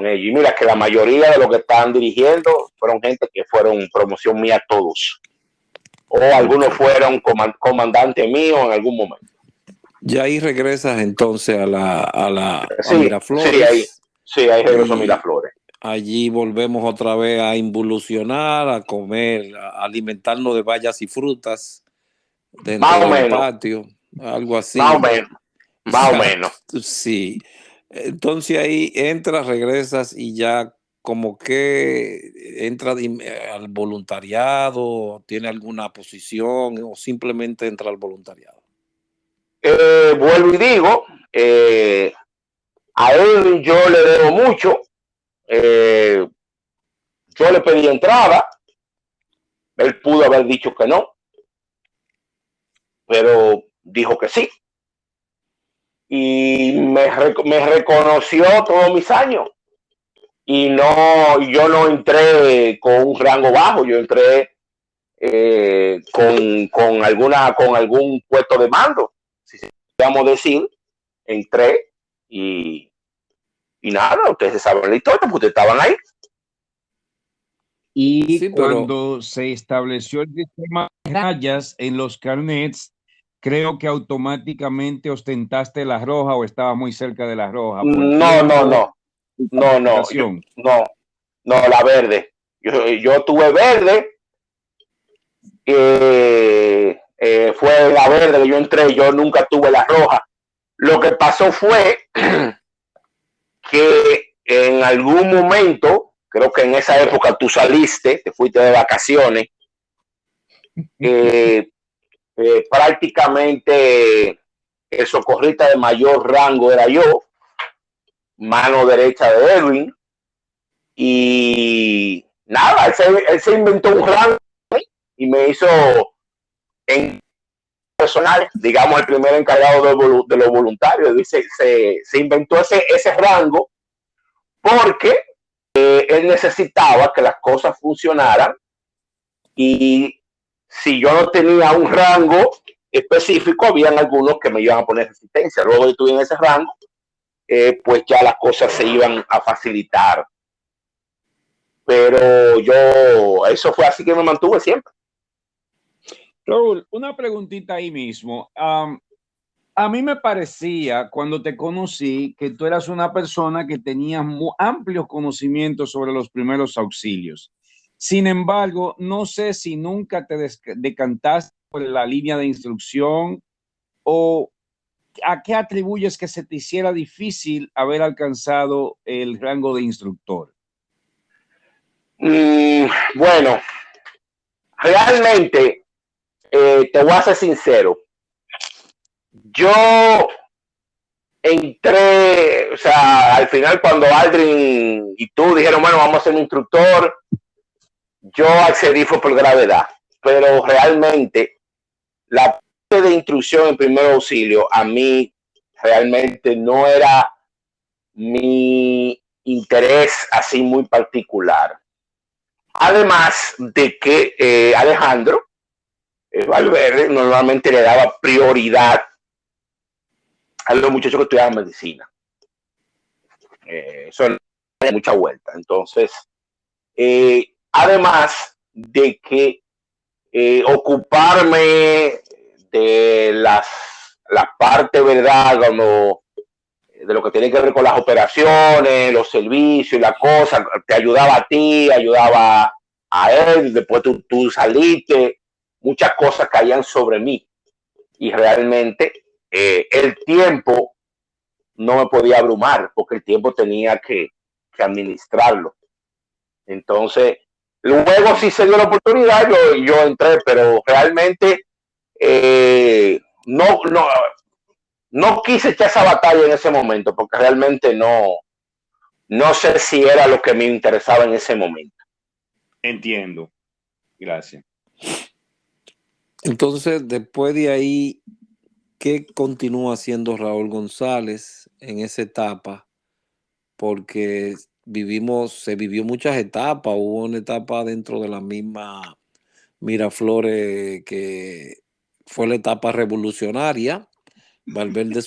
ellos. Y mira que la mayoría de los que estaban dirigiendo fueron gente que fueron promoción mía todos. O algunos fueron comandante mío en algún momento. Ya ahí regresas entonces a Sí, Miraflores. ahí regreso a Miraflores. Allí volvemos otra vez a involucionar, a comer, a alimentarnos de bayas y frutas dentro Más o del menos. patio, algo así. Más o menos. Más o menos. Sí. Entonces ahí entras, regresas y ya como que entra al voluntariado, tiene alguna posición o simplemente entra al voluntariado. Vuelvo y digo, a él yo le debo mucho. Yo le pedí entrada, él pudo haber dicho que no, pero dijo que sí. Y me reconoció todos mis años. Y yo no entré con un rango bajo, yo entré con algún puesto de mando, si podemos decir, entré y nada, ustedes saben la historia, porque ustedes estaban ahí. Y sí, cuando se estableció el sistema de rayas en los carnets, creo que automáticamente ostentaste la roja o estaba muy cerca de la roja. No, la verde. Yo tuve verde, fue la verde que yo entré, yo nunca tuve la roja. Lo que pasó fue que en algún momento, creo que en esa época tú saliste, te fuiste de vacaciones, prácticamente el socorrista de mayor rango era yo, mano derecha de Edwin, y nada, él se inventó un rango y me hizo en personal, digamos, el primer encargado de los voluntarios. Se inventó ese rango porque él necesitaba que las cosas funcionaran, y si yo no tenía un rango específico, habían algunos que me iban a poner resistencia. Luego de estuve en ese rango, pues ya las cosas se iban a facilitar. Pero eso fue así que me mantuve siempre. Raúl, una preguntita ahí mismo. A mí me parecía, cuando te conocí, que tú eras una persona que tenía amplios conocimientos sobre los primeros auxilios. Sin embargo, no sé si nunca te decantaste por la línea de instrucción o ¿A qué atribuyes que se te hiciera difícil haber alcanzado el rango de instructor? Bueno, realmente, te voy a ser sincero. Yo entré, o sea, al final cuando Aldrin y tú dijeron, bueno, vamos a ser un instructor, yo accedí fue por gravedad, pero realmente la parte de instrucción en primer auxilio a mí realmente no era mi interés así muy particular. Además de que Alejandro Valverde normalmente le daba prioridad a los muchachos que estudiaban medicina. Eso no hay mucha vuelta. Entonces, además de que ocuparme de la parte, ¿verdad? Como de lo que tiene que ver con las operaciones, los servicios y la cosa, te ayudaba a ti, ayudaba a él, después tú saliste, muchas cosas caían sobre mí y realmente el tiempo no me podía abrumar porque el tiempo tenía que administrarlo. Entonces, luego sí se dio la oportunidad, yo entré, pero realmente no quise echar esa batalla en ese momento porque realmente no sé si era lo que me interesaba en ese momento. Entiendo. Gracias. Entonces, después de ahí, ¿qué continúa haciendo Raúl González en esa etapa? Porque se vivió muchas etapas. Hubo una etapa dentro de la misma Miraflores que fue la etapa revolucionaria. Valverde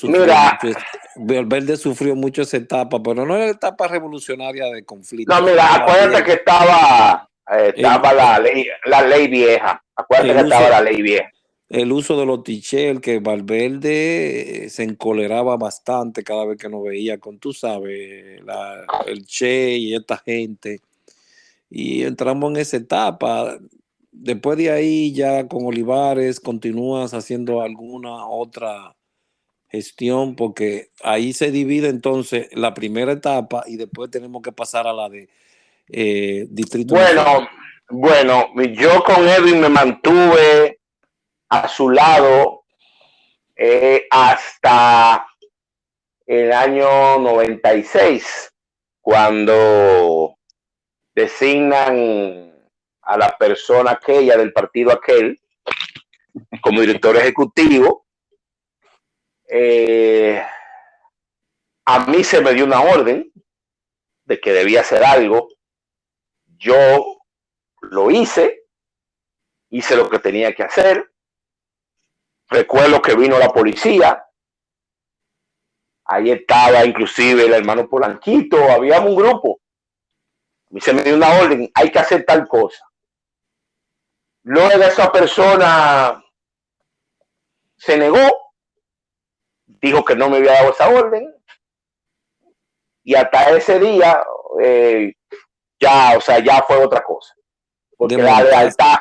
sufrió mucho esa etapa, pero no era la etapa revolucionaria de conflicto. No, mira, acuérdate que estaba la ley vieja. Acuérdate que estaba la ley vieja. El uso de los tichel, que Valverde se encoleraba bastante cada vez que nos veía con, tú sabes, el Che y esta gente. Y entramos en esa etapa. Después de ahí, ya con Olivares, continúas haciendo alguna otra gestión, porque ahí se divide entonces la primera etapa y después tenemos que pasar a la de Distrito Nacional. Bueno, yo con Edwin me mantuve a su lado hasta el año 96, cuando designan a la persona aquella del partido aquel como director ejecutivo. A mí se me dio una orden de que debía hacer algo. Yo lo hice lo que tenía que hacer. Recuerdo que vino la policía. Ahí estaba inclusive el hermano Polanquito. Había un grupo. A mí se me dio una orden. Hay que hacer tal cosa. Luego esa persona se negó. Dijo que no me había dado esa orden. Y hasta ese día ya fue otra cosa. Porque la lealtad,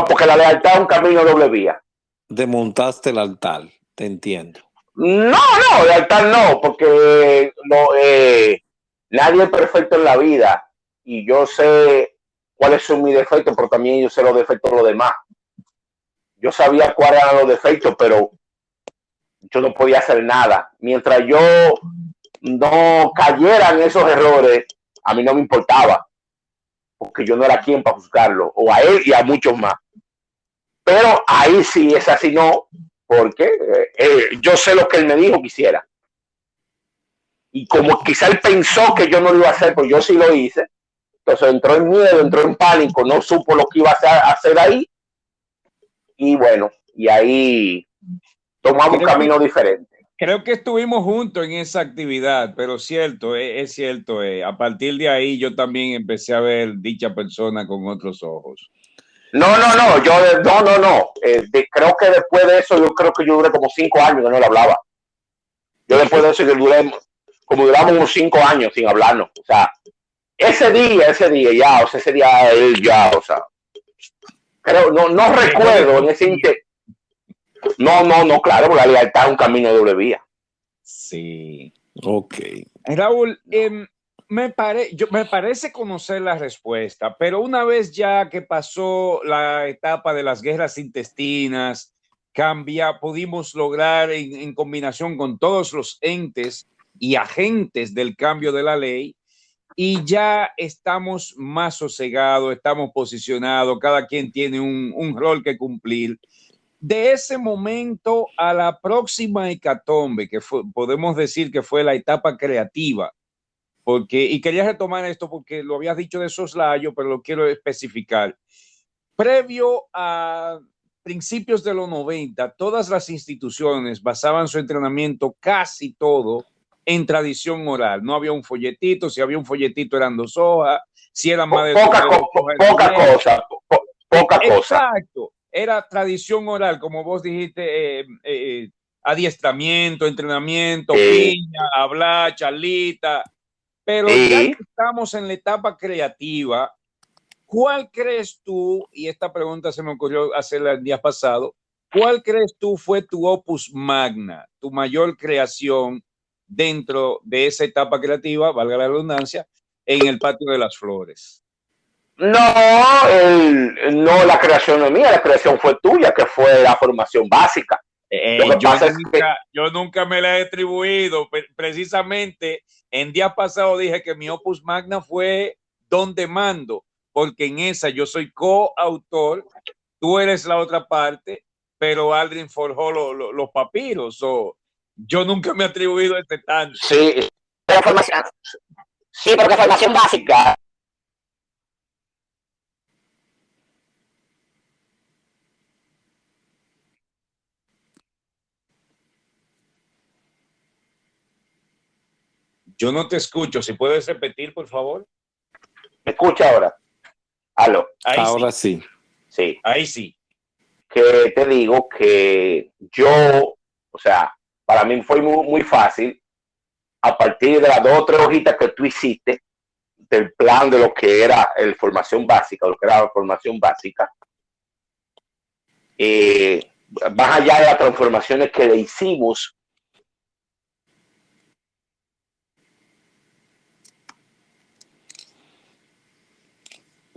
porque la lealtad es un camino doble vía. Desmontaste el altar, te entiendo. No, lealtad no, porque nadie es perfecto en la vida. Y yo sé cuáles son mis defectos, pero también yo sé los defectos de los demás. Yo sabía cuáles eran los defectos, pero yo no podía hacer nada. Mientras yo no cayera en esos errores, a mí no me importaba, porque yo no era quien para juzgarlo, o a él y a muchos más. Pero ahí sí es así, no, porque yo sé lo que él me dijo que hiciera. Y como quizá él pensó que yo no lo iba a hacer, pues yo sí lo hice. Entonces entró en miedo, entró en pánico, no supo lo que iba a hacer ahí. Y bueno, y ahí tomamos un camino diferente. Creo que estuvimos juntos en esa actividad, pero cierto, es cierto. A partir de ahí yo también empecé a ver dicha persona con otros ojos. No. Creo que después de eso, yo creo que yo duré como 5 años que no le hablaba. Yo después de eso, duramos unos 5 años sin hablarnos. O sea, ese día él ya, o sea, creo, no recuerdo en ese No, claro, la lealtad es un camino de doble vía. Sí. Ok. Raúl, me parece conocer la respuesta, pero una vez ya que pasó la etapa de las guerras intestinas, pudimos lograr en combinación con todos los entes y agentes del cambio de la ley, y ya estamos más sosegados, estamos posicionados, cada quien tiene un rol que cumplir. De ese momento a la próxima hecatombe, podemos decir que fue la etapa creativa, y quería retomar esto porque lo habías dicho de soslayo, pero lo quiero especificar. Previo a principios de los 90, todas las instituciones basaban su entrenamiento casi todo en tradición oral. No había un folletito, si había un folletito eran 2 hojas, si eran más de 2 hojas. Poca cosa. Exacto, era tradición oral, como vos dijiste, adiestramiento, entrenamiento, piña, hablar, charlita. Pero ya que estamos en la etapa creativa, ¿cuál crees tú, y esta pregunta se me ocurrió hacerla el día pasado, cuál crees tú fue tu opus magna, tu mayor creación dentro de esa etapa creativa, valga la redundancia, en el Patio de las Flores? No, la creación no es mía, la creación fue tuya, que fue la formación básica. Yo nunca me la he atribuido. Precisamente en día pasado dije que mi opus magna fue Donde Mando, porque en esa yo soy coautor, tú eres la otra parte, pero Aldrin forjó los papiros. Yo nunca me he atribuido este tanto. Sí, porque formación básica. Yo no te escucho. Si puedes repetir, por favor. ¿Me escucha ahora? ¿Aló? Ahora sí. Sí. Ahí sí. Que te digo que yo, o sea, para mí fue muy fácil, a partir de las 2 o 3 hojitas que tú hiciste, del plan de lo que era la formación básica, más allá de las transformaciones que le hicimos.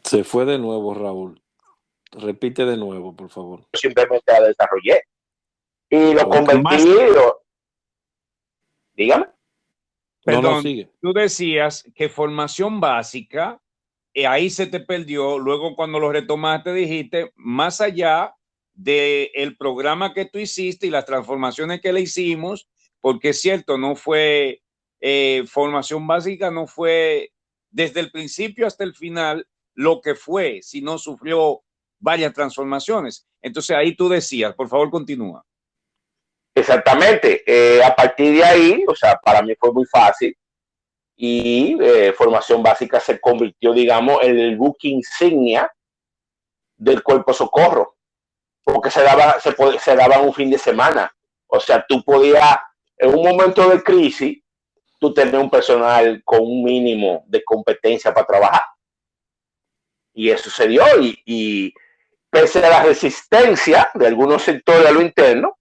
Se fue de nuevo, Raúl. Repite de nuevo, por favor. Simplemente la desarrollé y lo convertí. Dígame. Perdón, no, sigue. Tú decías que formación básica, ahí se te perdió. Luego, cuando lo retomaste, dijiste más allá del programa que tú hiciste y las transformaciones que le hicimos, porque es cierto, no fue formación básica, no fue desde el principio hasta el final lo que fue, sino sufrió varias transformaciones. Entonces ahí tú decías, por favor, continúa. Exactamente. A partir de ahí, o sea, para mí fue muy fácil y formación básica se convirtió, digamos, en el buque insignia del Cuerpo Socorro, porque se daba un fin de semana. O sea, tú podías, en un momento de crisis, tú tener un personal con un mínimo de competencia para trabajar. Y eso se dio, y pese a la resistencia de algunos sectores a lo interno,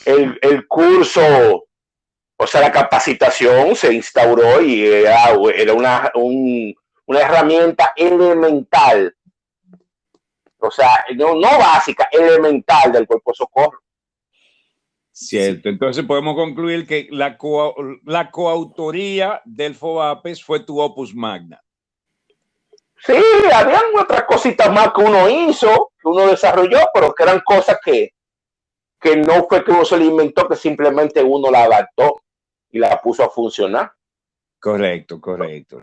el curso, o sea, la capacitación se instauró y era una herramienta elemental, o sea, no básica, elemental del Cuerpo Socorro. Cierto, entonces podemos concluir que la coautoría del FOBAPES fue tu opus magna. Sí, habían otras cositas más que uno hizo, que uno desarrolló, pero que eran cosas que no fue que uno se le inventó, que simplemente uno la adaptó y la puso a funcionar. Correcto.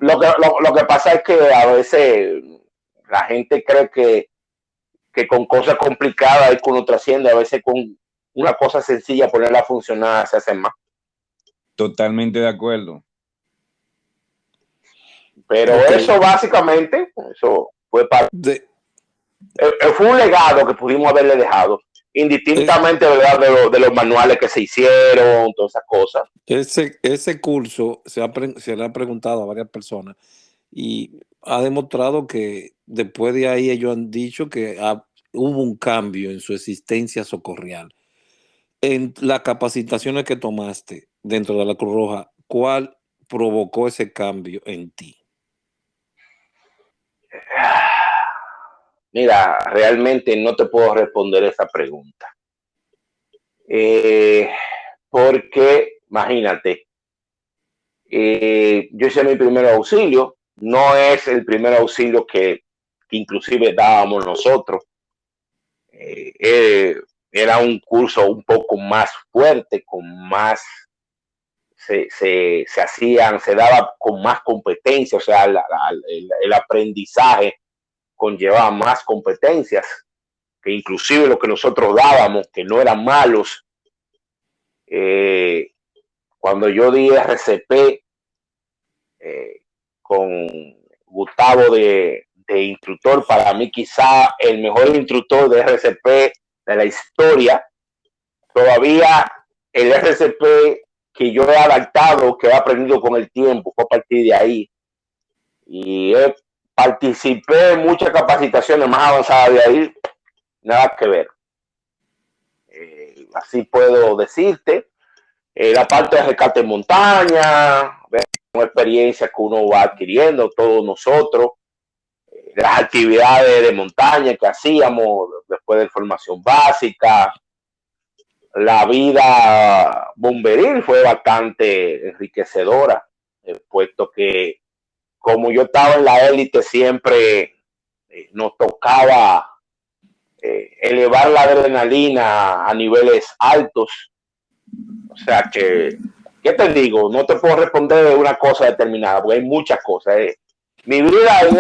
Lo que pasa es que a veces la gente cree que con cosas complicadas hay que uno trasciende, a veces con una cosa sencilla ponerla a funcionar se hace más. Totalmente de acuerdo. Pero eso básicamente, eso fue fue un legado que pudimos haberle dejado, indistintamente ¿verdad? de los manuales que se hicieron, todas esas cosas. Ese curso se le ha preguntado a varias personas y ha demostrado que después de ahí ellos han dicho que hubo un cambio en su existencia socorrial. En las capacitaciones que tomaste dentro de la Cruz Roja, ¿cuál provocó ese cambio en ti? Mira, realmente no te puedo responder esa pregunta. Porque, imagínate, yo hice mi primer auxilio, no es el primer auxilio que inclusive dábamos nosotros. Era un curso un poco más fuerte, con más, se daba con más competencia, o sea, el aprendizaje conllevaba más competencias, que inclusive lo que nosotros dábamos, que no eran malos. Cuando yo di RCP con Gustavo de instructor, para mí quizá el mejor instructor de RCP de la historia, todavía el RCP que yo he adaptado, que he aprendido con el tiempo, fue a partir de ahí. Y participé en muchas capacitaciones más avanzadas de ahí, nada que ver. Así puedo decirte. La parte de rescate en montaña, una experiencia que uno va adquiriendo, todos nosotros, las actividades de montaña que hacíamos después de formación básica, la vida bomberil fue bastante enriquecedora, puesto que como yo estaba en la élite siempre nos tocaba elevar la adrenalina a niveles altos. O sea que, ¿qué te digo? No te puedo responder de una cosa determinada, porque hay muchas cosas. Mi vida en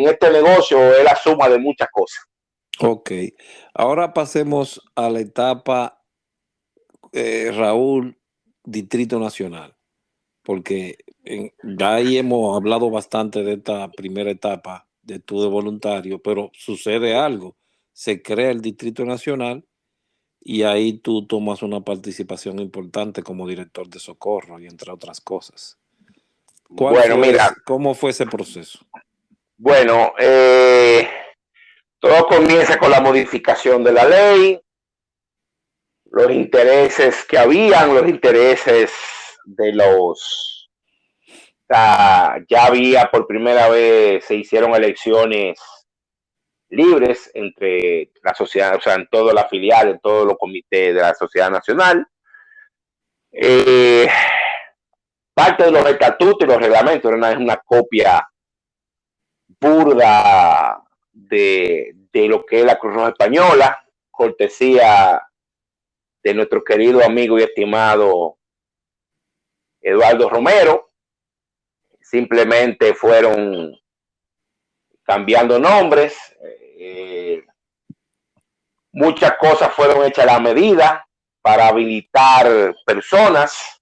este negocio es la suma de muchas cosas. Ok, ahora pasemos a la etapa, Raúl, Distrito Nacional, porque ya ahí hemos hablado bastante de esta primera etapa de tú de voluntario, pero sucede algo, se crea el Distrito Nacional y ahí tú tomas una participación importante como director de socorro y entre otras cosas. Bueno, mira. ¿Cómo fue ese proceso? Bueno, todo comienza con la modificación de la ley, los intereses que habían, los intereses de los... ya había por primera vez, se hicieron elecciones libres entre la sociedad, o sea, en toda la filial, en todos los comités de la sociedad nacional. Parte de los estatutos y los reglamentos era una copia burda de lo que es la Cruz Roja Española, cortesía de nuestro querido amigo y estimado Eduardo Romero. Simplemente fueron cambiando nombres, muchas cosas fueron hechas a la medida para habilitar personas,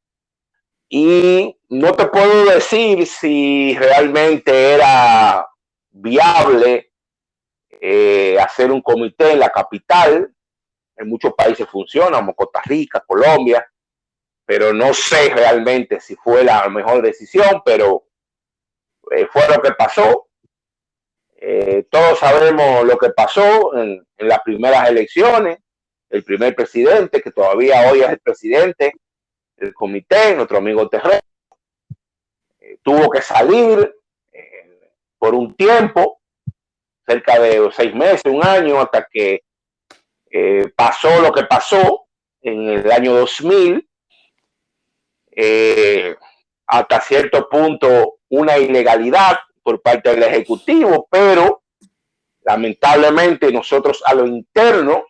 y no te puedo decir si realmente era viable hacer un comité en la capital. En muchos países funciona, como Costa Rica, Colombia, pero no sé realmente si fue la mejor decisión, pero fue lo que pasó. Todos sabemos lo que pasó en las primeras elecciones. El primer presidente, que todavía hoy es el presidente del comité, nuestro amigo Terrero, tuvo que salir por un tiempo, cerca de 6 meses, un año, hasta que pasó lo que pasó en el año 2000, hasta cierto punto una ilegalidad por parte del Ejecutivo, pero lamentablemente nosotros a lo interno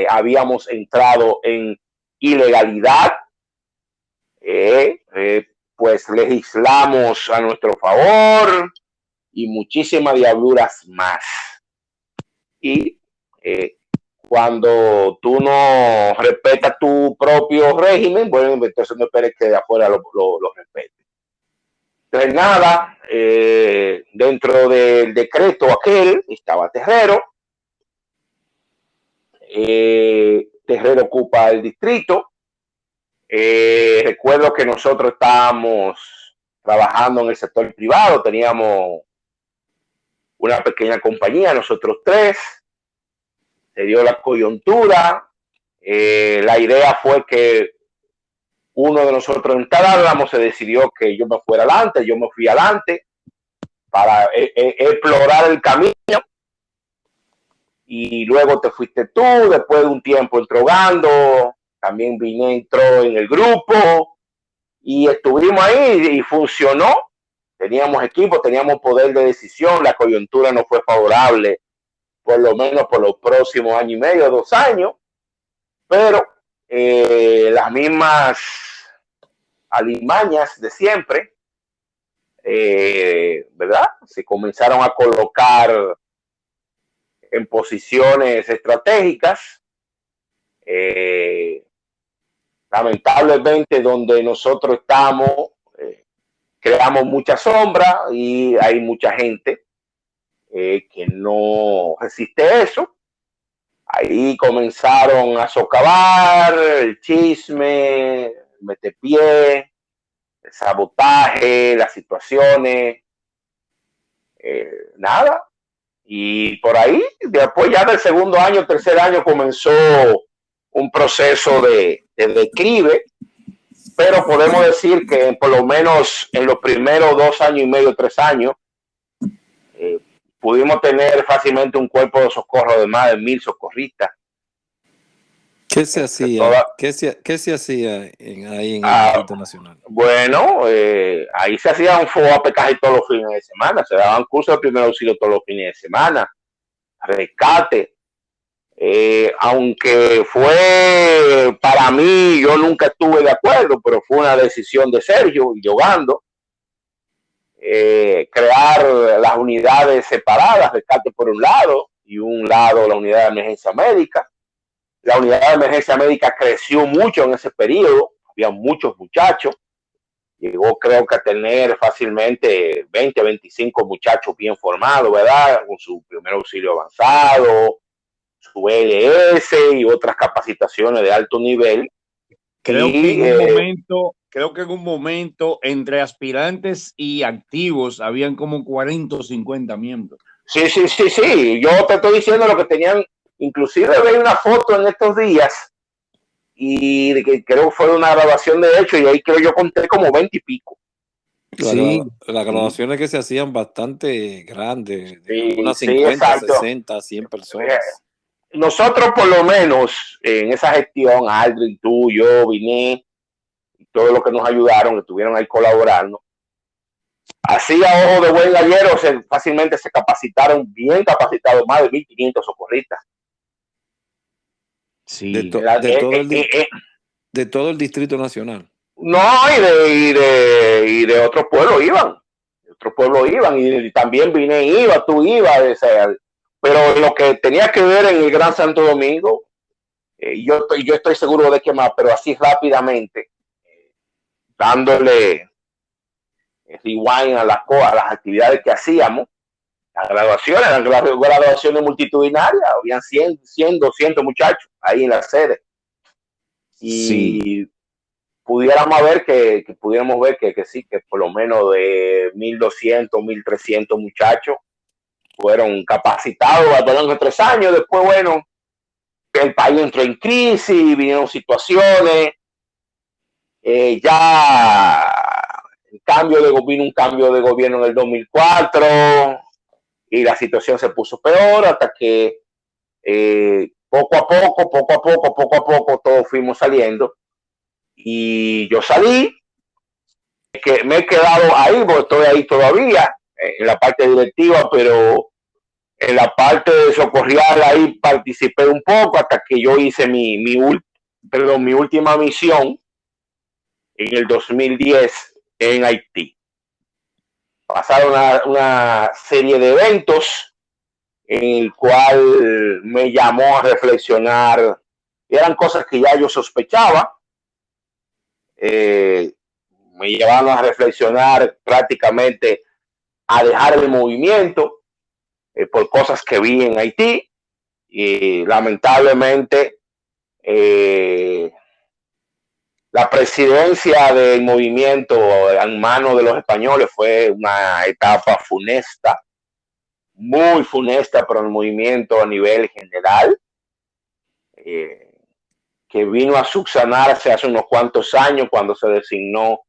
habíamos entrado en ilegalidad, pues legislamos a nuestro favor y muchísimas diabluras más. Y cuando tú no respetas tu propio régimen, bueno, entonces no esperes que de afuera lo respete. Entonces, nada, dentro del decreto aquel estaba Terrero. Terrero ocupa el distrito. Recuerdo que nosotros estábamos trabajando en el sector privado, teníamos una pequeña compañía, nosotros tres. se dio la coyuntura. La idea fue que uno de nosotros instaláramos, se decidió que yo me fuera adelante, yo me fui adelante para explorar el camino, y luego te fuiste tú, después de un tiempo entró Gando, también entró en el grupo, y estuvimos ahí y funcionó. Teníamos equipo, teníamos poder de decisión, la coyuntura no fue favorable, por lo menos por los próximos año y medio, 2 años, pero las mismas alimañas de siempre, ¿verdad? Se comenzaron a colocar en posiciones estratégicas. Lamentablemente, donde nosotros estamos, creamos mucha sombra y hay mucha gente que no resiste eso. Ahí comenzaron a socavar el chisme, el metepié, el sabotaje, las situaciones, nada. Y por ahí, después ya del segundo año, tercer año, comenzó un proceso de declive, pero podemos decir que por lo menos en los primeros 2 años y medio, 3 años, pudimos tener fácilmente un cuerpo de socorro de más de 1,000 socorristas. ¿Qué se hacía? ¿Qué se hacía ahí en el Distrito Nacional? Bueno, ahí se hacían FOAP casi todos los fines de semana, se daban cursos de primer auxilio todos los fines de semana, rescate. Aunque fue, para mí, yo nunca estuve de acuerdo, pero fue una decisión de Sergio y Gando, crear las unidades separadas, rescate por un lado, y un lado la unidad de emergencia médica. La unidad de emergencia médica creció mucho en ese periodo, había muchos muchachos, llegó creo que a tener fácilmente 20, 25 muchachos bien formados, ¿verdad? Con su primer auxilio avanzado, su LS y otras capacitaciones de alto nivel. Creo que en un momento entre aspirantes y activos habían como 40 o 50 miembros. Sí. Yo te estoy diciendo lo que tenían. Inclusive veía una foto en estos días y de que creo que fue una grabación de hecho, y ahí creo yo conté como 20 y pico. Las grabaciones que se hacían bastante grandes, unas 50, 60, 100 personas. Nosotros por lo menos en esa gestión, Aldrin, tú, yo, Viné, y todos los que nos ayudaron, que estuvieron ahí colaborando, así a ojo de buen gallero, fácilmente se capacitaron, bien capacitados, más de 1,500 socorristas. Sí. De todo el Distrito Nacional. No, y de otros pueblos iban. Y también Vine iba, tú ibas, pero lo que tenía que ver en el Gran Santo Domingo, yo estoy seguro de que más, pero así rápidamente, dándole rewind a las actividades que hacíamos, las graduaciones multitudinarias, habían 100, 200 muchachos ahí en la sede. Y pudiéramos ver que sí, que por lo menos de 1,200, 1,300 muchachos fueron capacitados a lo largo de 3 años. Después, bueno, el país entró en crisis, vinieron situaciones, ya vino un cambio de gobierno en el 2004 y la situación se puso peor hasta que poco a poco todos fuimos saliendo, y yo salí, que me he quedado ahí, porque estoy ahí todavía en la parte directiva, pero en la parte de socorrial ahí participé un poco hasta que yo hice mi última misión en el 2010 en Haití. Pasaron una serie de eventos en el cual me llamó a reflexionar. Eran cosas que ya yo sospechaba. Me llevaron a reflexionar, prácticamente a dejar el movimiento por cosas que vi en Haití, y lamentablemente la presidencia del movimiento en manos de los españoles fue una etapa funesta, muy funesta para el movimiento a nivel general. que vino a subsanarse hace unos cuantos años cuando se designó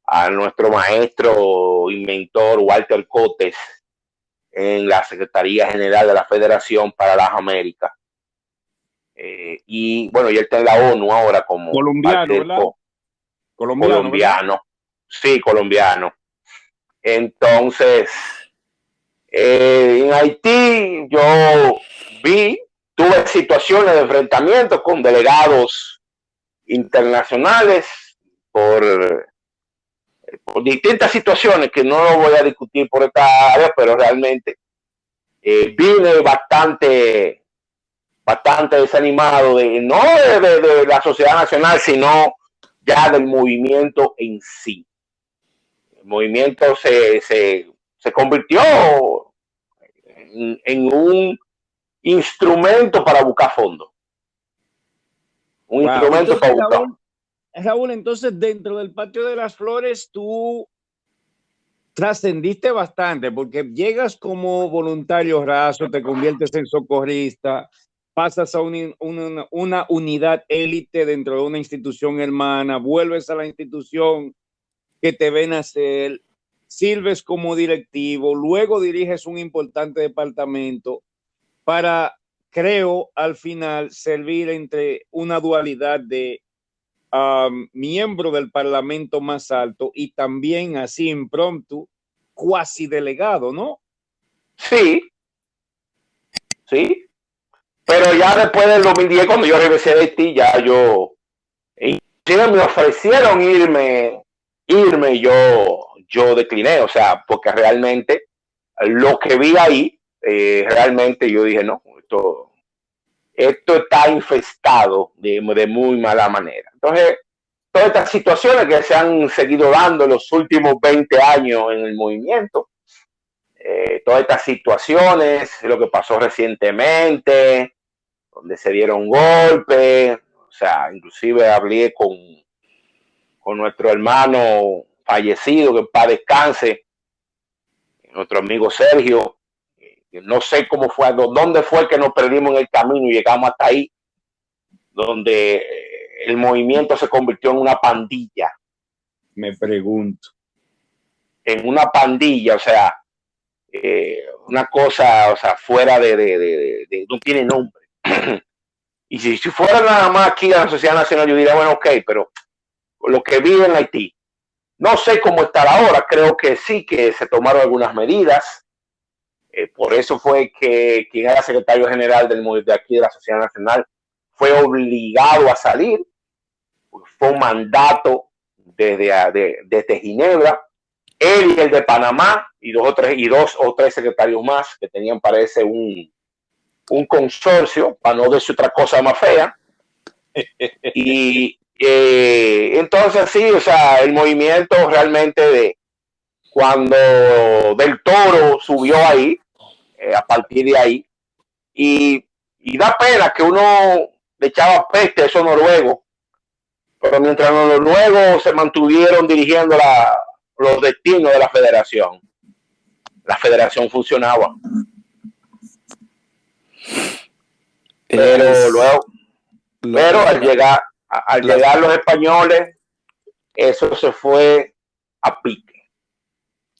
a nuestro maestro inventor Walter Cotes en la Secretaría General de la Federación para las Américas. Y bueno, y él está en la ONU ahora como colombiano, ¿verdad? Colombiano. Sí, colombiano. Entonces, en Haití yo tuve situaciones de enfrentamiento con delegados internacionales por distintas situaciones que no voy a discutir por esta área, pero realmente vine bastante desanimado no de la sociedad nacional, sino ya del movimiento en sí. El movimiento se convirtió en un instrumento para buscar fondos. Un instrumento entonces, para buscar. Raúl, entonces dentro del Patio de las Flores tú trascendiste bastante porque llegas como voluntario raso, te conviertes en socorrista, pasas a una unidad élite dentro de una institución hermana, vuelves a la institución que te ven hacer, sirves como directivo, luego diriges un importante departamento para, creo, al final servir entre una dualidad de miembro del parlamento más alto y también así impromptu, cuasi delegado, ¿no? Sí. Pero ya después del 2010, cuando yo regresé de Haití, ya me ofrecieron irme y yo decliné, o sea, porque realmente lo que vi ahí, realmente yo dije, no, esto está infestado de muy mala manera. Entonces, todas estas situaciones que se han seguido dando en los últimos 20 años en el movimiento, todas estas situaciones, lo que pasó recientemente, donde se dieron golpes, o sea, inclusive hablé con nuestro hermano fallecido, que en paz descanse, nuestro amigo Sergio, que no sé cómo fue, dónde fue que nos perdimos en el camino y llegamos hasta ahí, donde el movimiento se convirtió en una pandilla. Me pregunto. En una pandilla, o sea, una cosa, o sea, fuera de no tiene nombre. Y si fuera nada más aquí a la Sociedad Nacional, yo diría, bueno, ok, pero lo que vive en Haití, no sé cómo estará ahora, creo que sí, que se tomaron algunas medidas. Por eso fue que quien era secretario general de aquí de la Sociedad Nacional fue obligado a salir. Fue un mandato desde Ginebra. Él y el de Panamá y dos o tres secretarios más que tenían, parece, un consorcio, para no decir otra cosa más fea. Y entonces sí, o sea, el movimiento realmente cuando Del Toro subió ahí, a partir de ahí, y da pena que uno le echaba peste a esos noruegos, pero mientras los noruegos se mantuvieron dirigiendo los destinos de la federación funcionaba. Pero luego, al llegar los españoles, eso se fue a pique.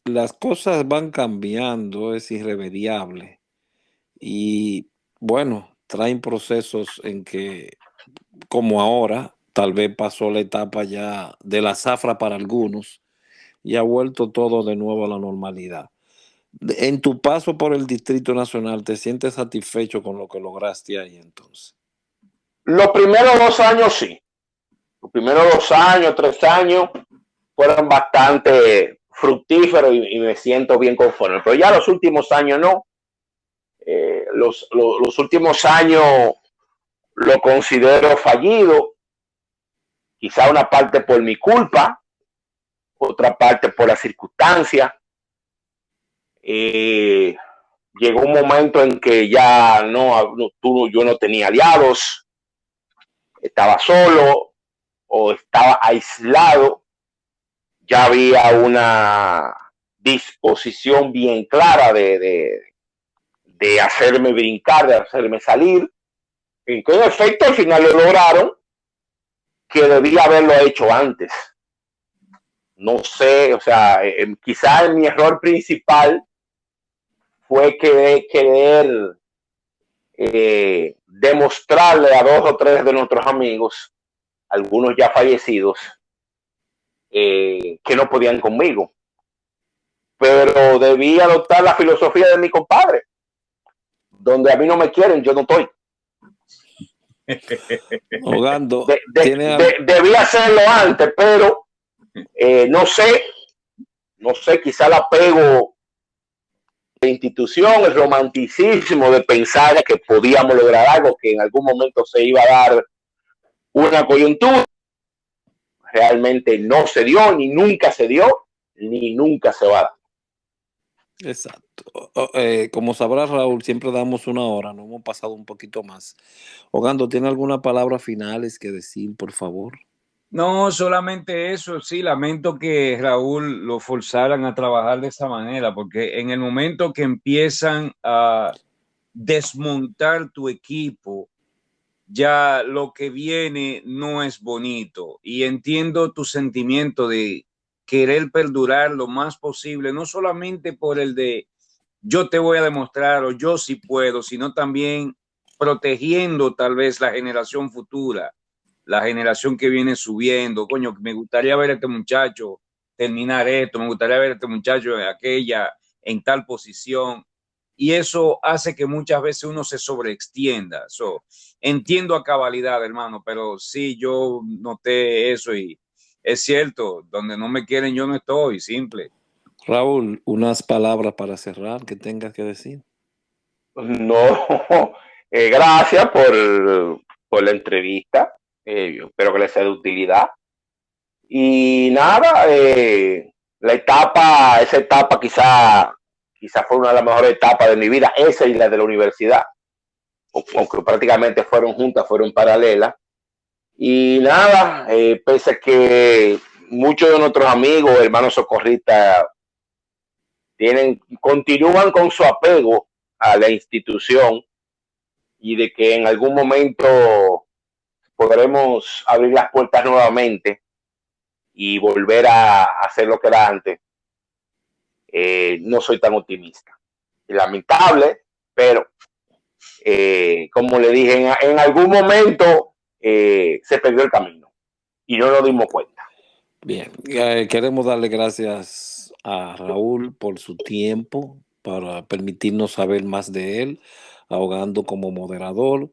Las cosas van cambiando, es irremediable. Y bueno, traen procesos en que, como ahora, tal vez pasó la etapa ya de la zafra para algunos y ha vuelto todo de nuevo a la normalidad. En tu paso por el Distrito Nacional, ¿te sientes satisfecho con lo que lograste ahí entonces? Los primeros 2 años sí. Los primeros 2 años, 3 años fueron bastante fructíferos y me siento bien conforme. Pero ya los últimos años no. Los últimos años lo considero fallido. Quizá una parte por mi culpa, otra parte por la circunstancia. Llegó un momento en que ya yo no tenía aliados, estaba solo o estaba aislado. Ya había una disposición bien clara de hacerme brincar, de hacerme salir. en efecto al final lo lograron, que debía haberlo hecho antes. No sé, o sea, quizás mi error principal fue querer demostrarle a 2 o 3 de nuestros amigos, algunos ya fallecidos, que no podían conmigo. Pero debí adoptar la filosofía de mi compadre. Donde a mí no me quieren, yo no estoy. Ogando, debí hacerlo antes, pero no sé, quizá el apego de la institución, el romanticismo de pensar que podíamos lograr algo, que en algún momento se iba a dar una coyuntura, realmente no se dio, ni nunca se dio, ni nunca se va a dar. Exacto. Como sabrá Raúl, siempre damos 1 hora, no hemos pasado un poquito más. Ogando, ¿tiene alguna palabra finales que decir, por favor? No, solamente eso, sí, lamento que Raúl lo forzaran a trabajar de esa manera, porque en el momento que empiezan a desmontar tu equipo, ya lo que viene no es bonito. Y entiendo tu sentimiento de querer perdurar lo más posible, no solamente por el de yo te voy a demostrar o yo sí puedo, sino también protegiendo tal vez la generación futura, la generación que viene subiendo. Coño, me gustaría ver a este muchacho terminar esto, me gustaría ver a este muchacho en aquella, en tal posición. Y eso hace que muchas veces uno se sobreextienda. Entiendo a cabalidad, hermano, pero sí, yo noté eso y es cierto, donde no me quieren yo no estoy, simple. Raúl, unas palabras para cerrar que tengas que decir. No, gracias por la entrevista. Espero que les sea de utilidad. Y nada, esa etapa quizá fue una de las mejores etapas de mi vida, esa y la de la universidad, aunque prácticamente fueron juntas, fueron paralelas. Y nada, pese a que muchos de nuestros amigos, hermanos socorristas, continúan con su apego a la institución y de que en algún momento podremos abrir las puertas nuevamente y volver a hacer lo que era antes, no soy tan optimista. Lamentable, pero como le dije, en algún momento se perdió el camino y no nos dimos cuenta. Bien, queremos darle gracias a Raúl por su tiempo, para permitirnos saber más de él, Ahogando como moderador,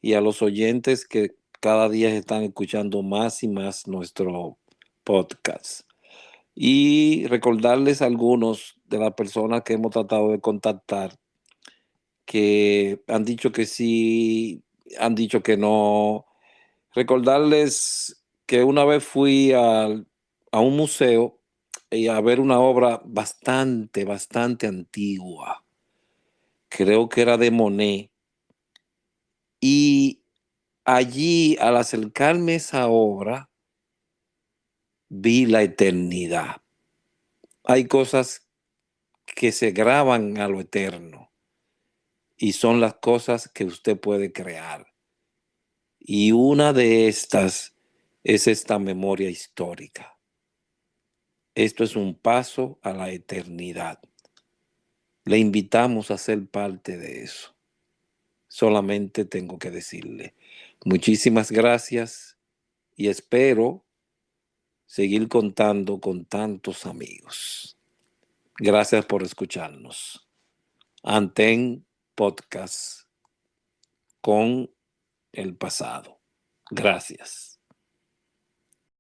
y a los oyentes que cada día están escuchando más y más nuestro podcast. Y recordarles a algunos de las personas que hemos tratado de contactar que han dicho que sí, han dicho que no. Recordarles que una vez fui a un museo y a ver una obra bastante antigua. Creo que era de Monet. Y allí, al acercarme a esa obra, vi la eternidad. Hay cosas que se graban a lo eterno y son las cosas que usted puede crear. Y una de estas es esta memoria histórica. Esto es un paso a la eternidad. Le invitamos a ser parte de eso. Solamente tengo que decirle muchísimas gracias y espero seguir contando con tantos amigos. Gracias por escucharnos. Antén Podcast con el pasado. Gracias.